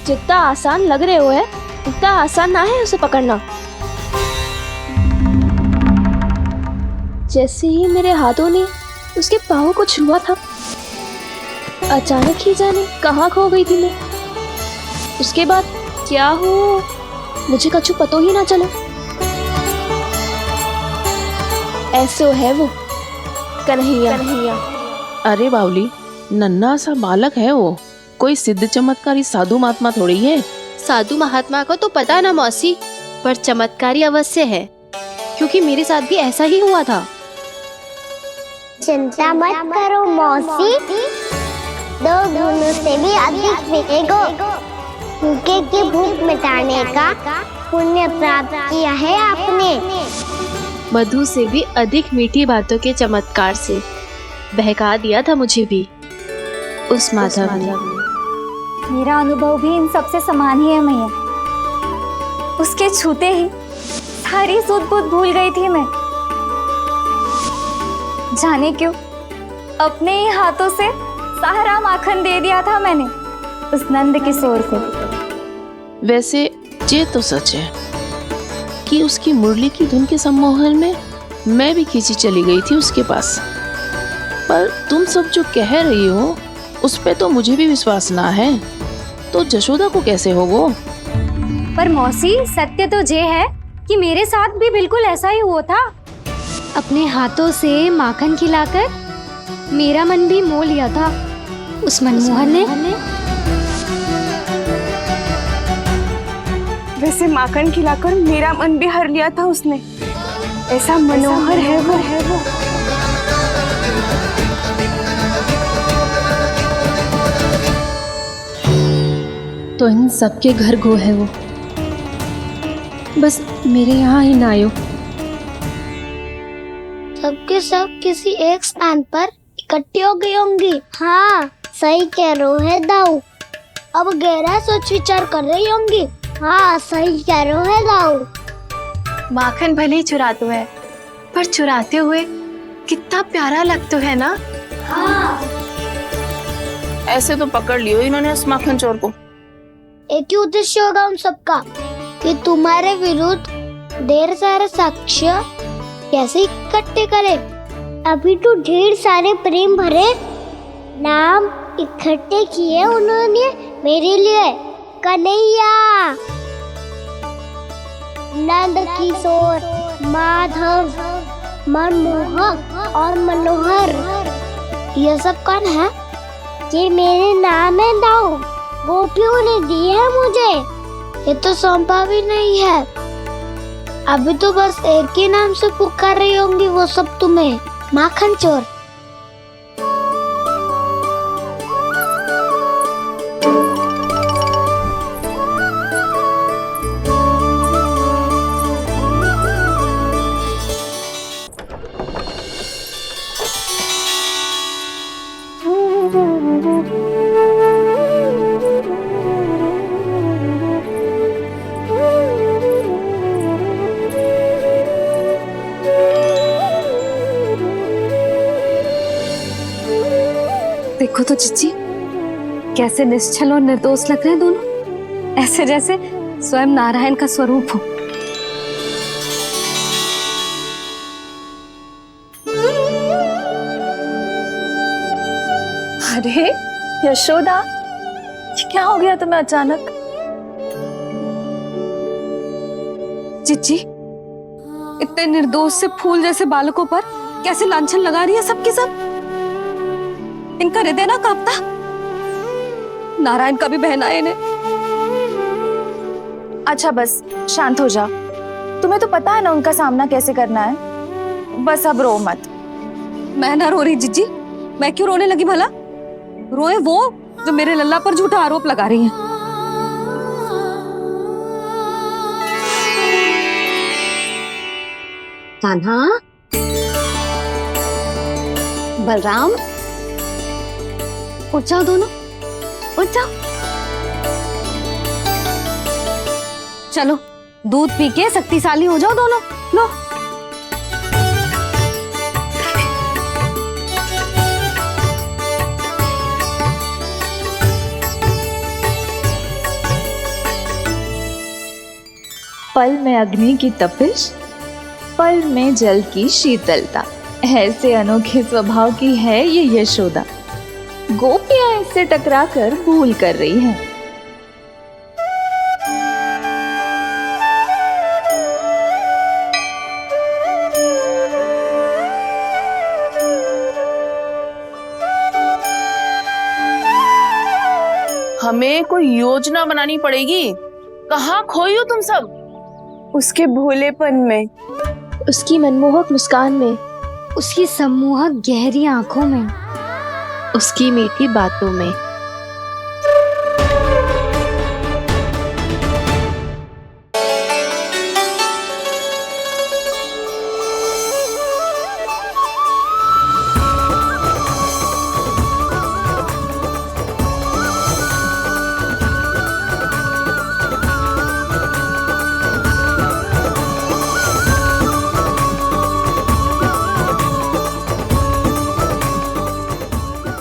जितना आसान लग रहे हो है उतना आसान ना है उसे पकड़ना। जैसे ही मेरे हाथों ने उसके पाँव को छुआ था, अचानक ही जाने कहाँ खो गई थी मैं। उसके बाद क्या हो मुझे कुछ पता ही ना चला। ऐसे है वो कन्हैया। अरे बावली, नन्हा सा बालक है वो, कोई सिद्ध चमत्कारी साधु महात्मा थोड़ी है। साधु महात्मा को तो पता ना मौसी, पर चमत्कारी अवश्य है, क्योंकि मेरे साथ भी ऐसा ही हुआ था। चिंता मत करो मौसी, 2 गुणों से भी अधिक मिलेगा। भूखे की भूख मिटाने का पुण्य प्राप्त किया है आपने। मधु से भी अधिक मीठी बातों के चमत्कार से बहका दिया था मुझे भी उस माधव ने। मेरा अनुभव भी इन सबसे समान ही है मैया। उसके छूते ही सारी सुध बुध भूल गई थी मैं। जाने क्यों अपने ही हाथों से सारा माखन दे दिया था मैंने उस नंद किशोर को। वैसे ये तो सच है कि उसकी मुरली की धुन के सम्मोहन में मैं भी खींची चली गई थी उसके पास। पर तुम सब जो कह रही हो उस पे तो मुझे भी विश्वास ना है, तो जशोदा को कैसे हो वो? पर मौसी सत्य तो ये है कि मेरे साथ भी बिल्कुल ऐसा ही हुआ था। अपने हाथों से माखन खिलाकर मेरा मन भी मोह लिया था उस मनमोहन ने। वैसे माखन खिलाकर मेरा मन भी हर लिया था उसने। ऐसा मनोहर है वो। तो इन सबके घर गो है वो, बस मेरे यहाँ ही ना आयो। सबके सब किसी एक स्थान पर इकट्ठी हो गई होंगी। हाँ सही कह रहे है दाऊ। अब गहरा सोच विचार कर रही होंगी। हाँ सही कह रहे है दाऊ। माखन भले ही चुराते है, पर चुराते हुए कितना प्यारा लगता है ना। ऐसे तो पकड़ लियो इन्होंने उस माखन चोर को। एक ही उद्देश्य होगा उन सबका कि तुम्हारे विरुद्ध ढेर सारे साक्ष्य कैसे इकट्ठे करे। अभी तो ढेर सारे प्रेम भरे नाम इकट्ठे किए उन्होंने मेरे लिए। कन्हैया, नंद किशोर, माधव, मनमोहक और मनोहर, ये सब कौन है? ये मेरे नाम है दाऊ। गोपियों ने दी है मुझे, ये तो सौंपा भी नहीं है। अभी तो बस एक ही नाम से पुकार रही होंगी वो सब तुम्हें, माखन चोर। देखो तो चिच्ची, कैसे निश्चल और निर्दोष लग रहे हैं दोनों, ऐसे जैसे स्वयं नारायण का स्वरूप हो। अरे यशोदा, ये क्या हो गया तुम्हें अचानक? चिच्ची, इतने निर्दोष से फूल जैसे बालकों पर कैसे लांछन लगा रही है सबके सब। इनका हृदय ना कांपता? नारायण का भी बहना है इन्हें। अच्छा बस शांत हो जाओ, तुम्हें तो पता है ना उनका सामना कैसे करना है। बस अब रो मत। मैं ना रो रही जिज्जी, मैं क्यों रोने लगी भला? रोए वो जो मेरे लल्ला पर झूठा आरोप लगा रही हैं। कान्हा, बलराम, उठ जाओ दोनों, उठ जाओ। चलो दूध पी के शक्तिशाली हो जाओ दोनों। लो। पल में अग्नि की तपिश, पल में जल की शीतलता, ऐसे अनोखे स्वभाव की है ये यशोदा। गोपियां इससे टकराकर भूल कर रही हैं। हमें कोई योजना बनानी पड़ेगी। कहाँ खोई हो तुम सब? उसके भोलेपन में, उसकी मनमोहक मुस्कान में, उसकी सम्मोहक गहरी आंखों में, उसकी मीठी बातों में।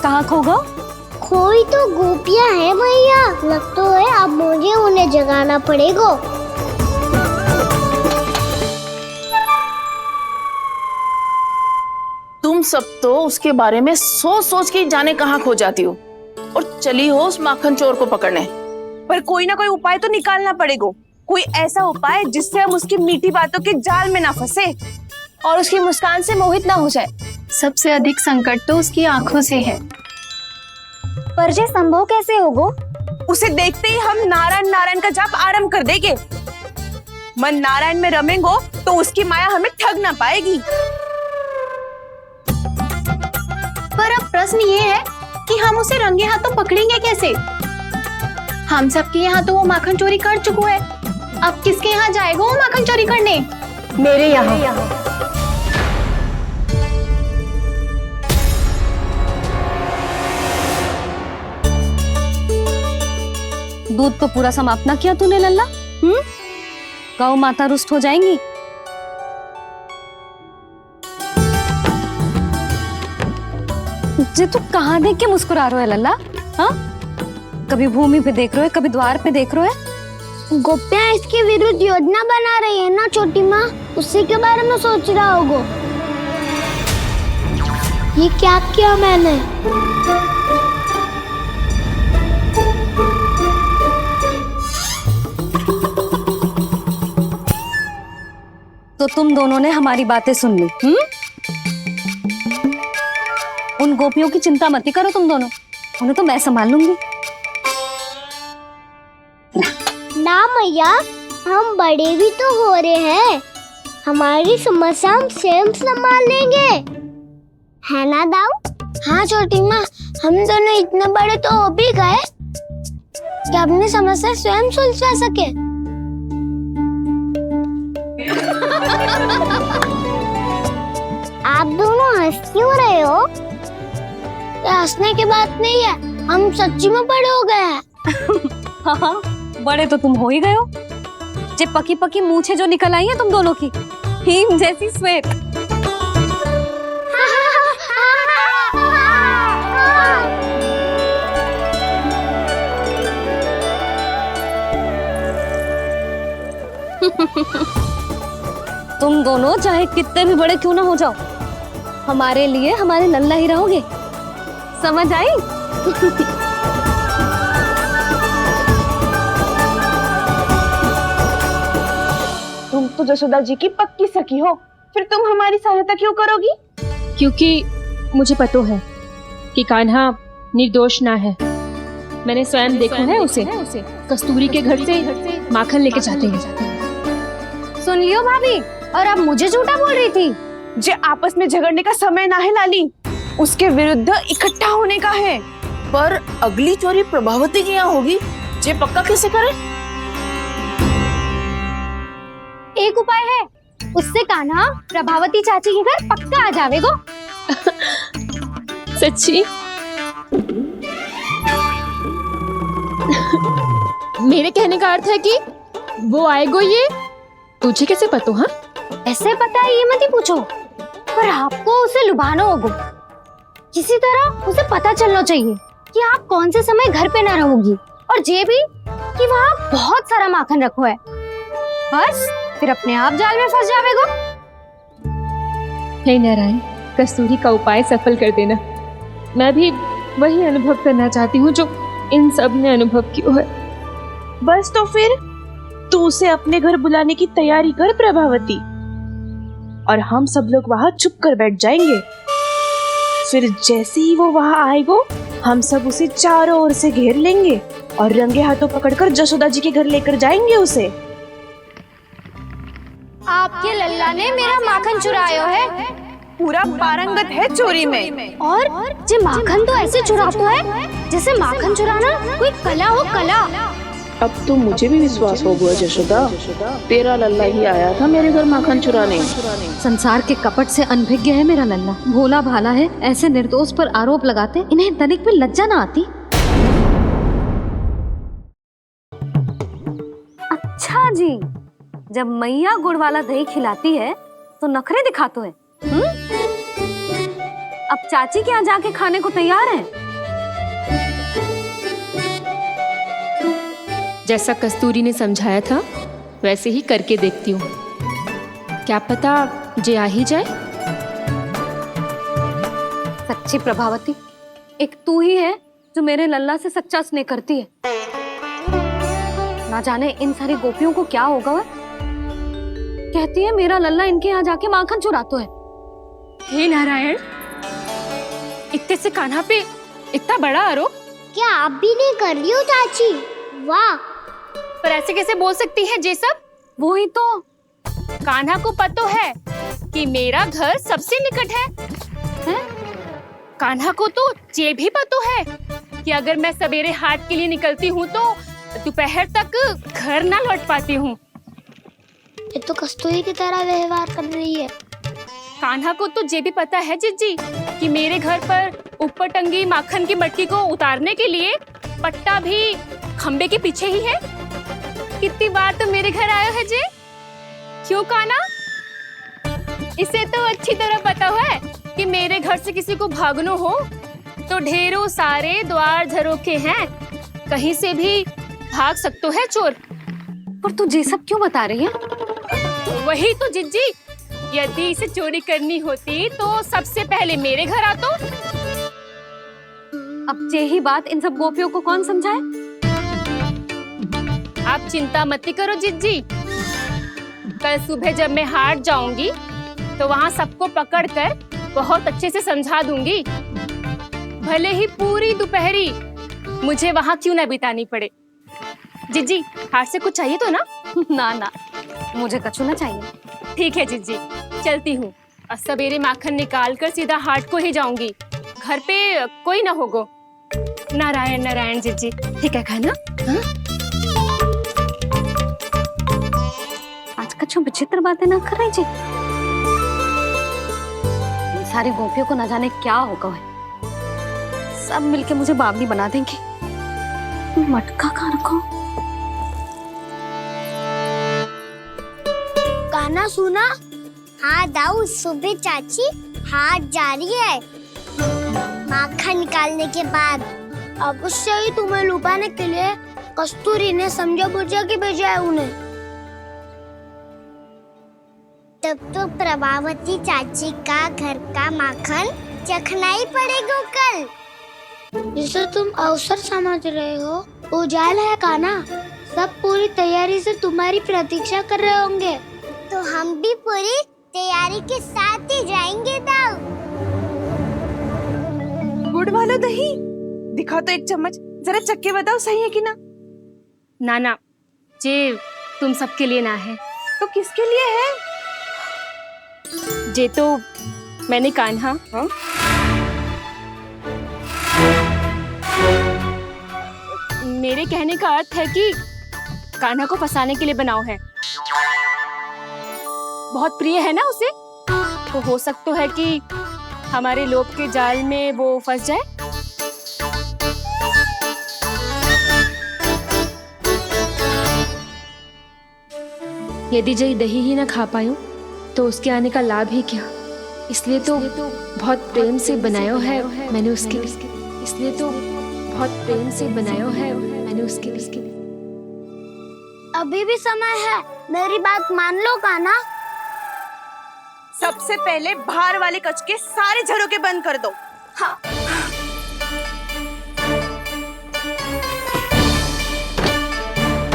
कहाँ खो गो? कोई तो गोपियां है भैया, लग तो है अब मुझे उन्हें जगाना पड़ेगा। तुम सब तो उसके बारे में सोच सोच के जाने कहाँ खो जाती हो और चली हो उस माखन चोर को पकड़ने। पर कोई ना कोई उपाय तो निकालना पड़ेगा, कोई ऐसा उपाय जिससे हम उसकी मीठी बातों के जाल में ना फंसे और उसकी मुस्कान से मोहित ना हो जाए। सबसे अधिक संकट तो उसकी आंखों से है। पर ये संभव कैसे होगो? उसे देखते ही हम नारायण नारायण का जाप आरंभ कर देंगे। मन नारायण में रमेंगो तो उसकी माया हमें ठग ना पाएगी। पर अब प्रश्न ये है कि हम उसे रंगे हाथों पकड़ेंगे कैसे? हम सबके यहाँ तो वो माखन चोरी कर चुका है, अब किसके यहाँ जाएगा वो माखन चोरी करने? मेरे यहाँ। दूध तो पूरा समाप्त ना किया तूने लल्ला। गौ माता रुष्ट हो जाएंगी। जे तू कहाँ देख के मुस्कुरा रहे हो लल्ला? हाँ, कभी भूमि पे देख रहे हो, कभी द्वार पे देख रहे हो। गोपियां इसके विरुद्ध योजना बना रही है ना छोटी माँ, उसी के बारे में सोच रहा होगा। ये क्या किया मैंने? तो तुम दोनों ने हमारी बातें सुन ली। उन गोपियों की चिंता मत करो तुम दोनों, उन्हें तो मैं संभाल लूंगी। ना मैया, हम बड़े भी तो हो रहे हैं, हमारी समस्या हम स्वयं संभाल लेंगे, है ना दाऊ? हाँ छोटी माँ, हम दोनों इतने बड़े तो हो भी गए कि अपनी समस्या स्वयं सुलझा सके। आप दोनों हंस क्यों रहे हो? ये हंसने की बात नहीं है, हम सच्ची में बड़े हो गए हैं। हाँ, बड़े तो तुम हो ही गए हो। जे पकी पकी मूछें जो निकल आई हैं तुम दोनों की, हिम जैसी श्वेत। तुम दोनों चाहे कितने भी बड़े क्यों ना हो जाओ, हमारे लिए हमारे लल्ला ही रहोगे, समझ आई? तुम तो जसोदा जी की पक्की सखी हो, फिर तुम हमारी सहायता क्यों करोगी? क्योंकि मुझे पता है कि कान्हा निर्दोष ना है। मैंने स्वयं देखा है उसे कस्तूरी के घर से माखन लेके जाते हैं। सुन लियो भाभी, और अब मुझे झूठा बोल रही थी। जे आपस में झगड़ने का समय ना है लाली, उसके विरुद्ध इकट्ठा होने का है। पर अगली चोरी प्रभावती की यहाँ होगी, जे पक्का कैसे करे? एक उपाय है, उससे कान्हा प्रभावती चाची के घर पक्का आ जावेगो। सच्ची? मेरे कहने का अर्थ है कि वो आएगो, ये तुझे कैसे पता? हाँ, ऐसे पता है ये मत ही पूछो, पर आपको उसे लुभाना होगा। किसी तरह उसे पता चलना चाहिए कि आप कौन से समय घर पे ना रहोगी, और ये भी कि वहाँ बहुत सारा माखन रखो है। बस फिर अपने आप जाल में फंस जावेगो। हे नारायण, कस्तूरी का उपाय सफल कर देना। मैं भी वही अनुभव करना चाहती हूँ जो इन सब ने अनुभव किया है। बस तो फिर तू उसे अपने घर बुलाने की तैयारी कर प्रभावती, और हम सब लोग वहाँ चुप कर बैठ जाएंगे। फिर जैसे ही वो वहाँ आएगा, हम सब उसे चारों ओर से घेर लेंगे और रंगे हाथों पकड़कर जसोदा जी के घर लेकर जाएंगे उसे। आपके लल्ला ने मेरा माखन चुराया है, पूरा पारंगत है चोरी में। और जे माखन तो ऐसे चुराता है जैसे माखन चुराना कोई कला हो, कला। अब तो मुझे भी विश्वास हो गया जशोदा, तेरा लल्ला ही आया था मेरे घर माखन चुराने। संसार के कपट से अनभिज्ञ है मेरा लल्ला, भोला भाला है। ऐसे निर्दोष पर आरोप लगाते इन्हें तनिक भी लज्जा ना आती। अच्छा जी, जब मैया गुड़ वाला दही खिलाती है तो नखरे दिखाते हैं। अब चाची के यहाँ जाके खाने को तैयार हैं। जैसा कस्तूरी ने समझाया था वैसे ही करके देखती हूँ, क्या पता जे आ ही जाए। सच्ची प्रभावती, एक तू ही है जो मेरे लल्ला से सच्चा स्नेह करती है। ना जाने इन सारी गोपियों को क्या होगा। वह कहती है मेरा लल्ला इनके यहाँ जाके माखन चुराता है। हे नारायण, इतने से कान्हा पे इतना बड़ा आरोप। क्या आप भी नहीं कर रही हो चाची? वाह, पर ऐसे कैसे बोल सकती है जे सब? वो ही तो। कान्हा को पता है कि मेरा घर सबसे निकट है? कान्हा को तो ये भी पता है कि अगर मैं सवेरे हाट के लिए निकलती हूँ तो दोपहर तक घर ना लौट पाती हूँ। ये तो कस्तूरी की तरह व्यवहार कर रही है। कान्हा को तो ये भी पता है जिज्जी कि मेरे घर पर ऊपर टंगी माखन की मटकी को उतारने के लिए पट्टा भी खंबे के पीछे ही है। कितनी बार तो मेरे घर आयो है जे। क्यों कान्हा? इसे तो अच्छी तरह पता है कि मेरे घर से किसी को भागना हो तो ढेरों सारे द्वार झरोखे हैं, कहीं से भी भाग सकते है चोर। पर तू ये सब क्यों बता रही है? वही तो जिज्जी, यदि इसे चोरी करनी होती तो सबसे पहले मेरे घर आता। अब यही बात इन सब गोपियों को कौन समझाए? आप चिंता मत करो जिज्जी, कल सुबह जब मैं हाट जाऊंगी तो वहाँ सबको पकड़कर बहुत अच्छे से समझा दूंगी। भले ही पूरी दोपहरी मुझे वहाँ क्यों ना बितानी पड़े। जिज्जी, हाट से कुछ चाहिए तो ना? ना ना, मुझे कछु ना चाहिए। ठीक है जिज्जी, चलती हूँ। और सवेरे माखन निकाल कर सीधा हाट को ही जाऊंगी, घर पे कोई ना होगो। नारायण नारायण जिज्जी, ठीक है खाना? आज कछु विचित्र बातें ना कर रही जी। इन सारी गोपियों को न जाने क्या होगा है। सब मिलके मुझे बावली बना देंगे। मटका कहाँ रखो? गाना सुना? हाँ दाऊ, सुबह चाची हाट जा रही है माखन निकालने के बाद। अवश्य ही तुम्हें लुभाने के लिए कस्तूरी ने समझा बुझा के भेजा है उन्हें। तब तो प्रभावती चाची का घर का माखन चखना ही पड़ेगा कल। जिसे तुम अवसर समझ रहे हो उजाल है कान्हा। सब पूरी तैयारी से तुम्हारी प्रतीक्षा कर रहे होंगे। तो हम भी पूरी तैयारी के साथ ही जाएंगे दाऊ। गुड़ वाला दही दिखाओ तो एक चम्मच, जरा चक्के बताओ सही है कि ना? ना ना, जे तुम सबके लिए ना है। तो किसके लिए है? जे तो मैंने कान्हा मेरे कहने का अर्थ है कि कान्हा को फंसाने के लिए बनाओ है। बहुत प्रिय है ना उसे, तो हो सकता है कि हमारे लोभ के जाल में वो फंस जाए। यदि जय दही ही ना खा पायूं तो उसके आने का लाभ ही क्या। इसलिए तो बहुत प्रेम से बनाया है मैंने उसके लिए। इसलिए तो बहुत प्रेम से बनाया है मैंने उसके लिए। अभी भी समय है, मेरी बात मान लो कान्हा। सबसे पहले बाहर वाले कच के सारे झरोके बंद कर दो। हाँ।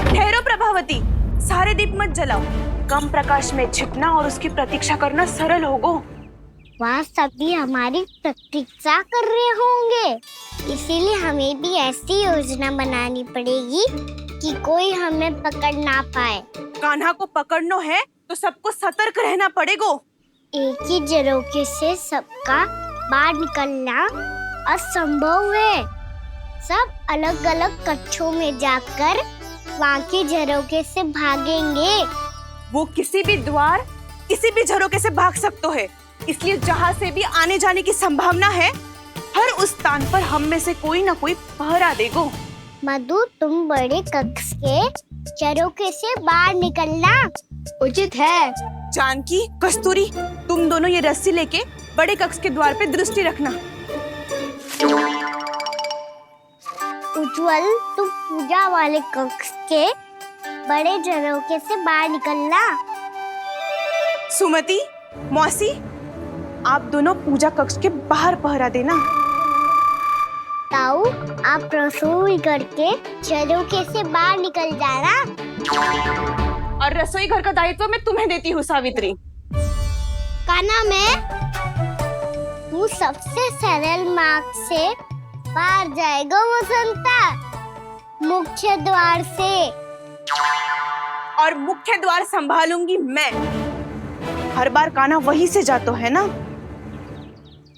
ठहरो प्रभावती, सारे दीप मत जलाओ। कम प्रकाश में छिपना और उसकी प्रतीक्षा करना सरल होगो। वहाँ सभी हमारी प्रतीक्षा कर रहे होंगे, इसीलिए हमें भी ऐसी योजना बनानी पड़ेगी कि कोई हमें पकड़ ना पाए। कान्हा को पकड़ना है तो सबको सतर्क रहना पड़ेगा। एक ही झरोखे से सबका बाहर निकलना असंभव है। सब अलग अलग कक्षों में जाकर वहाँ के झरोखे से भागेंगे। वो किसी भी द्वार, किसी भी झरोखे से भाग सकते है, इसलिए जहाँ से भी आने जाने की संभावना है, हर उस स्थान पर हम में से कोई ना कोई पहरा देगो। मधु, तुम बड़े कक्ष के झरोखे से बाहर निकलना उचित है। जानकी, कस्तूरी, तुम दोनों ये रस्सी लेके बड़े कक्ष के द्वार पे दृष्टि रखना। उज्जवल, तुम पूजा वाले कक्ष के बड़े झरोखे से बाहर निकलना। सुमति, मौसी, आप दोनों पूजा कक्ष के बाहर पहरा देना। ताऊ, आप रसोई करके झरोखे से बाहर निकल जाना। और रसोई घर का दायित्व मैं तुम्हें देती हूँ सावित्री। कान्हा, मैं तू सबसे सरल मार्ग से बाहर जाएगा वसंता, मुख्य द्वार से। और मुख्य द्वार संभालूंगी मैं। हर बार कान्हा वहीं से जाता है ना।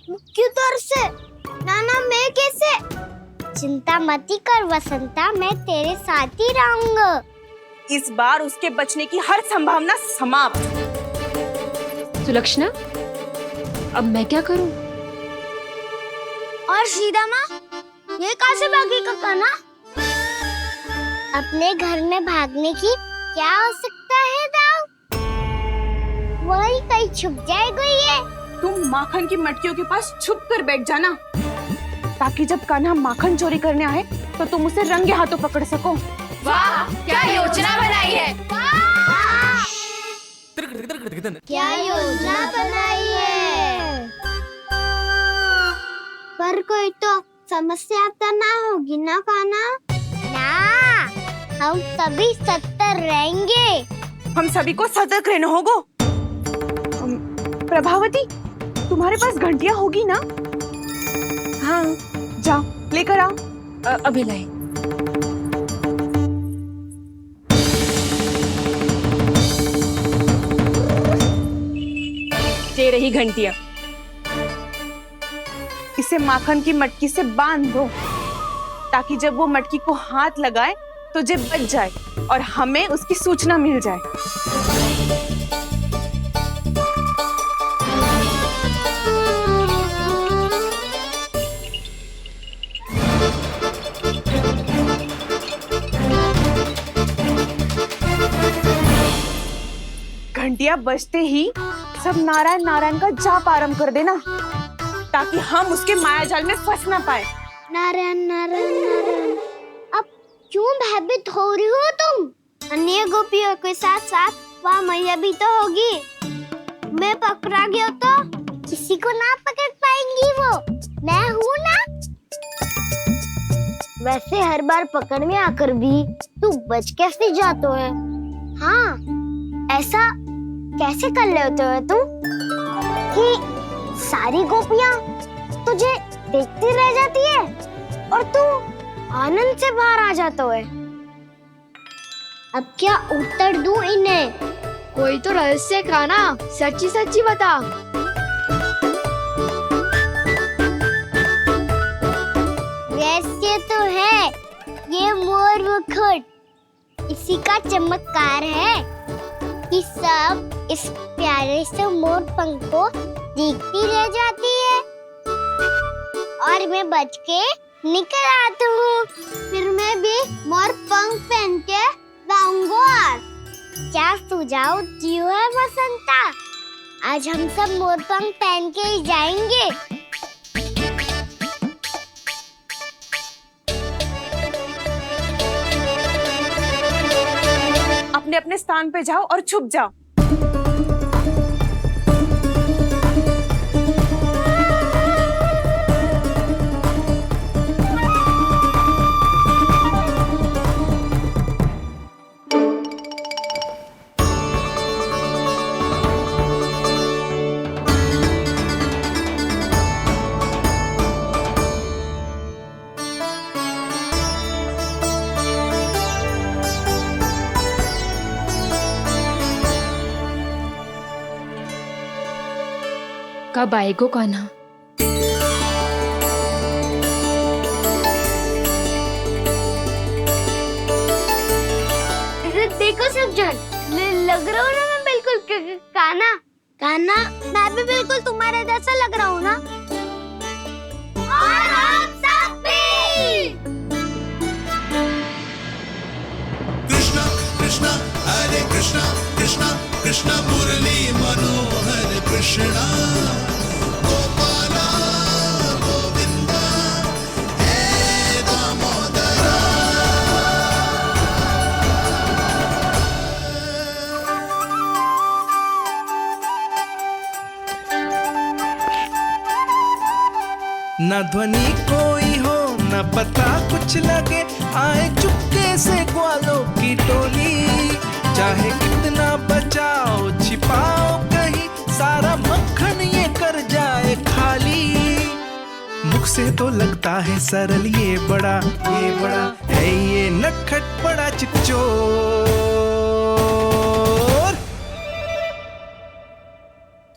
मुख्य द्वार से? नाना, मैं कैसे? चिंता मत कर वसंता, मैं तेरे साथ ही रहूंगा। इस बार उसके बचने की हर संभावना समाप्त। सुलक्षणा, अब मैं क्या करूं? और सीधा माँ, ये कहाँ से भागेगा कान्हा? अपने घर में भागने की क्या हो सकता है दाऊ? वही कहीं छुप जाएगा ये। तुम माखन की मटकियों के पास छुप कर बैठ जाना, ताकि जब कान्हा माखन चोरी करने आए तो तुम उसे रंगे हाथों पकड़ सको। वाह, क्या योजना बनाई है। क्या योजना बनाई है? पर कोई तो समस्या तो ना होगी ना कान्हा? ना, हम सभी सतर्क रहेंगे। हम सभी को सतर्क रहना होगा। प्रभावती, तुम्हारे पास घंटियां होगी ना? हाँ, जाओ लेकर आओ। अभी लाई। ये रही घंटियां। इसे माखन की मटकी से बांध दो, ताकि जब वो मटकी को हाथ लगाए तो जे बच जाए और हमें उसकी सूचना मिल जाए। घंटियां बजते ही सब नारायण नारायण का जाप आरंभ कर देना, ताकि हम उसके मायाजाल में फंस ना पाए। नारायण नारायण नारायण। अब क्यों भयभीत हो रही हो तुम? अन्य गोपियों के साथ साथ वहाँ मैया भी तो होगी। मैं पकड़ा गया तो किसी को ना पकड़ पाएंगी वो। मैं हूँ ना। वैसे हर बार पकड़ में आकर भी तू बच कैसे जाता है? हाँ, ऐसा कैसे कर लेते हो तुम कि सारी गोपियां तुझे देखती रह जाती है और तू आनंद से बाहर आ जाता है? अब क्या उत्तर दूं इन्हें? कोई तो रहस्य कान्हा, सच्ची सच्ची बता। रहस्य तो है, ये मोर मुकुट इसी का चमत्कार है कि सब इस प्यारे से मोर पंख को देखती रह जाती है और मैं बच के निकल आता हूँ। फिर मैं भी मोर पंख पहन के गाऊंगा। क्या सुझाव दियो है वसंता? आज हम सब मोर पंख पहन के ही जाएंगे। अपने अपने स्थान पे जाओ और छुप जाओ। कब आएगो कान्हा? देखो सब जन, लग रहा हूँ ना मैं बिल्कुल कान्हा। कान्हा, मैं भी बिल्कुल तुम्हारे जैसा लग रहा हूँ ना? और हम सब भी। कृष्णा कृष्णा हरे कृष्णा कृष्णा कृष्णा मुरली मनोहर कृष्णा गोपाला गोविंदा हे दामोदर ना ध्वनि कोई हो ना पता कुछ लगे, आए चुपके से ग्वालों की टोली। चाहे कितना बचाओ छिपाओ कहीं, सारा मक्खन ये कर जाए खाली। मुख से तो लगता है सरल, ये बड़ा है ये नटखट बड़ा चिकचोर।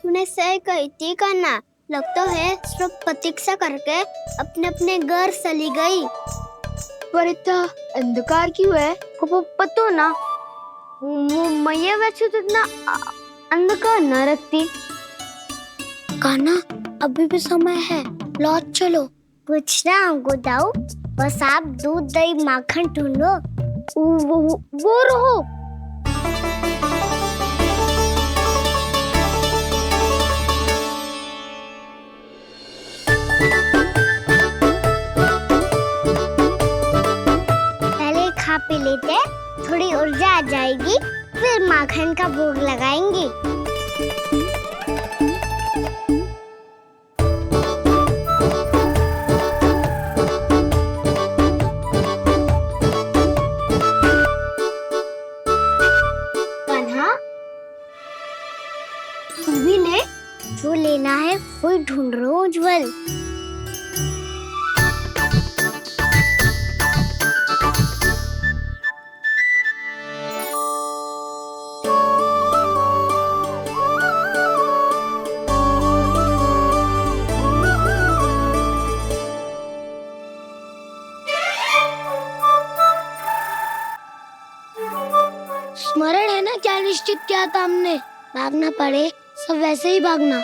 तूने सही कही थी कान्हा, लगता है सिर्फ प्रतीक्षा करके अपने अपने घर चली गई। पर इतना अंधकार क्यों है? पतो ना, मैया वैसे तो इतना अंधकार न रखती। कान्हा अभी भी समय है, लौट चलो। कुछ ना हमको दाऊ, बस आप दूध दही माखन ढूंढो। वो रहो। पहले खा पी लेते, थोड़ी ऊर्जा आ जाएगी, फिर माखन का भोग लगाएंगे। तू भी ले, जो लेना है वही ढूंढ रहा हूँ उज्जवल। स्मरण है ना क्या निश्चित किया था हमने? भागना पड़े सब वैसे ही भागना।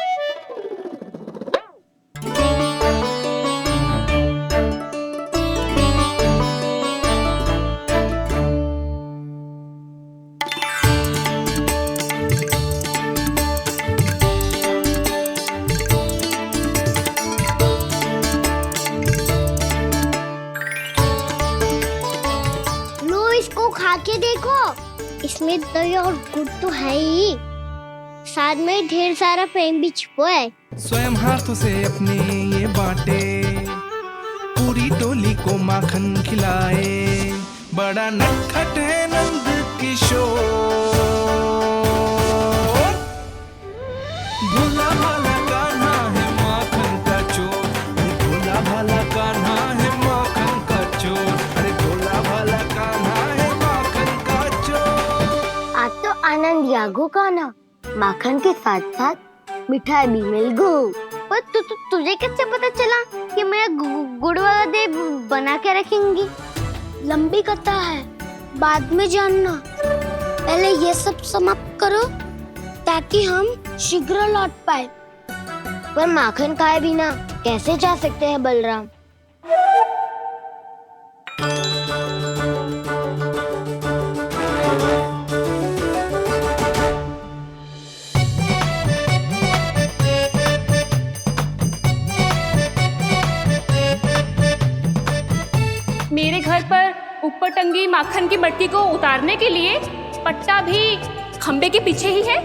लो इसको खा के देखो, इसमें दही और गुड़ तो है ही, साथ में ढेर सारा प्रेम भी छिपा है। स्वयं हाथों से अपने ये बांटे, पूरी टोली को माखन खिलाए। बड़ा नटखट है नंद किशोर, भोला भाला कान्हा है माखन का चोर। अरे भोला भाला कान्हा है माखन का चोर। अरे भोला भाला कान्हा है माखन का चोर। आज तो आनंद यागो का ना, माखन के साथ साथ मिठाई भी मिल गई। पर तुझे कैसे पता चला कि मैं गुड़ वाला दे बना के रखेंगी? लंबी कथा है, बाद में जानना। पहले ये सब समाप्त करो ताकि हम शीघ्र लौट पाए। पर माखन खाए बिना कैसे जा सकते हैं बलराम? मेरे घर पर ऊपर टंगी माखन की मटकी को उतारने के लिए पट्टा भी खंबे के पीछे ही है।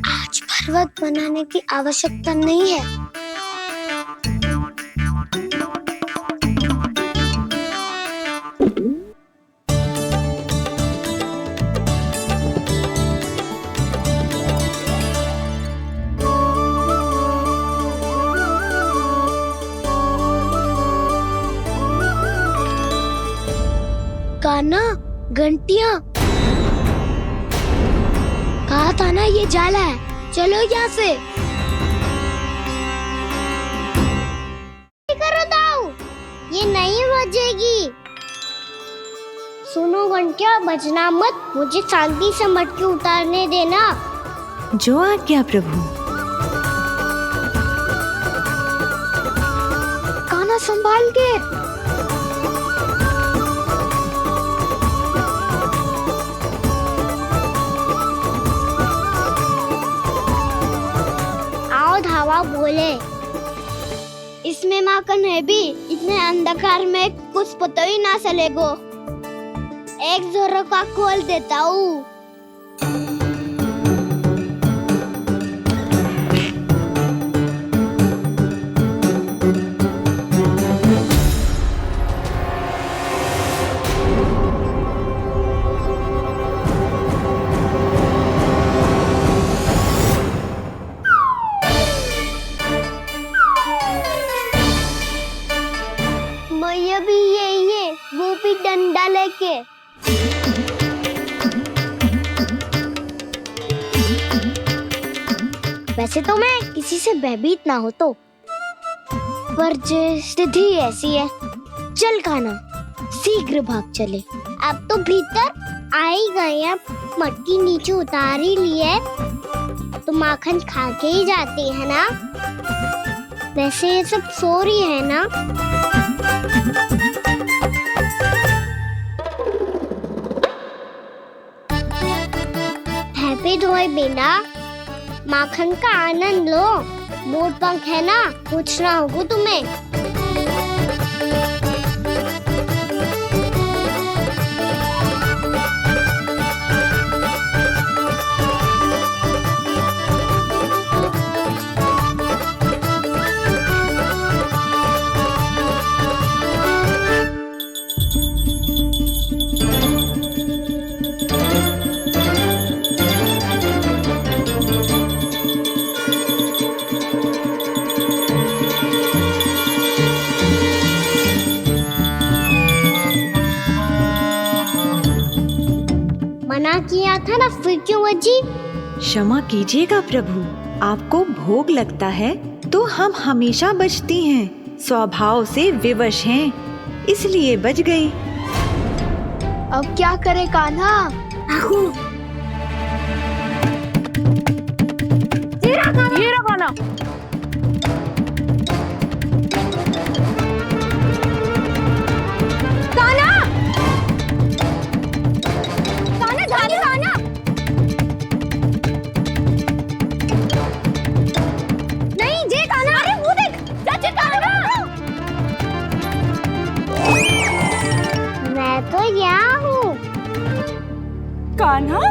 आज पर्वत बनाने की आवश्यकता नहीं है। कान्हा, घंटियां, कहा था ना ये जाला है, चलो यहाँ से। करो दाऊ, ये नहीं बजेगी। सुनो घंटिया, बजना मत, मुझे शांति से मटकी उतारने देना। जो आज्ञा प्रभु। कान्हा संभाल के। धावा बोले, इसमें माखन है भी, इतने अंधकार में कुछ पता ही ना चलेगो। एक जोरों का खोल देता हूँ। वैसे तो मैं किसी से भयभीत ना हो तो, पर स्थिति ऐसी है। चल कान्हा, शीघ्र भाग चले। अब तो भीतर आ ही गए हैं, मटकी नीचे उतार ही ली है, तो माखन खा के ही जाते हैं ना। वैसे ये सब सो रही है ना। हैप्पी धोए बिना माखन का आनंद लो। मोर पंख है ना, पूछना होगा तुम्हें। मना किया था ना, फिर क्यों अजी? क्षमा कीजिएगा प्रभु, आपको भोग लगता है तो हम हमेशा बचती हैं, स्वभाव से विवश हैं, इसलिए बच गई। अब क्या करे कान्हा? ये रहा कान्हा। मैं तो यहाँ हूँ। कान्हा,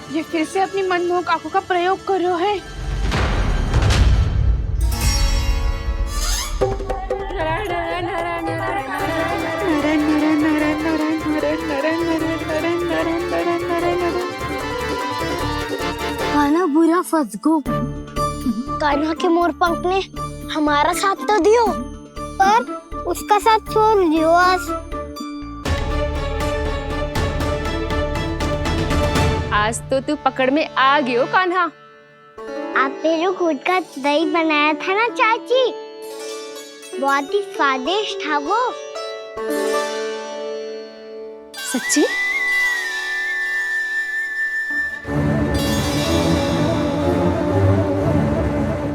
ये फिर से अपनी मनमोहक आंखों का प्रयोग कर रहे है। कान्हा बुरा फंस गो। कान्हा के मोर पंख ने हमारा साथ तो दियो, पर उसका साथ छोड़ दियो आज। आज तो तू पकड़ में आ गयो कान्हा। आपने जो खुद का दही बनाया था ना चाची, बहुत ही स्वादिष्ट था वो। सच्ची?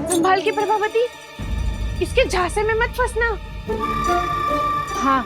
संभाल के प्रभावती, इसके झांसे में मत फंसना। हाँ,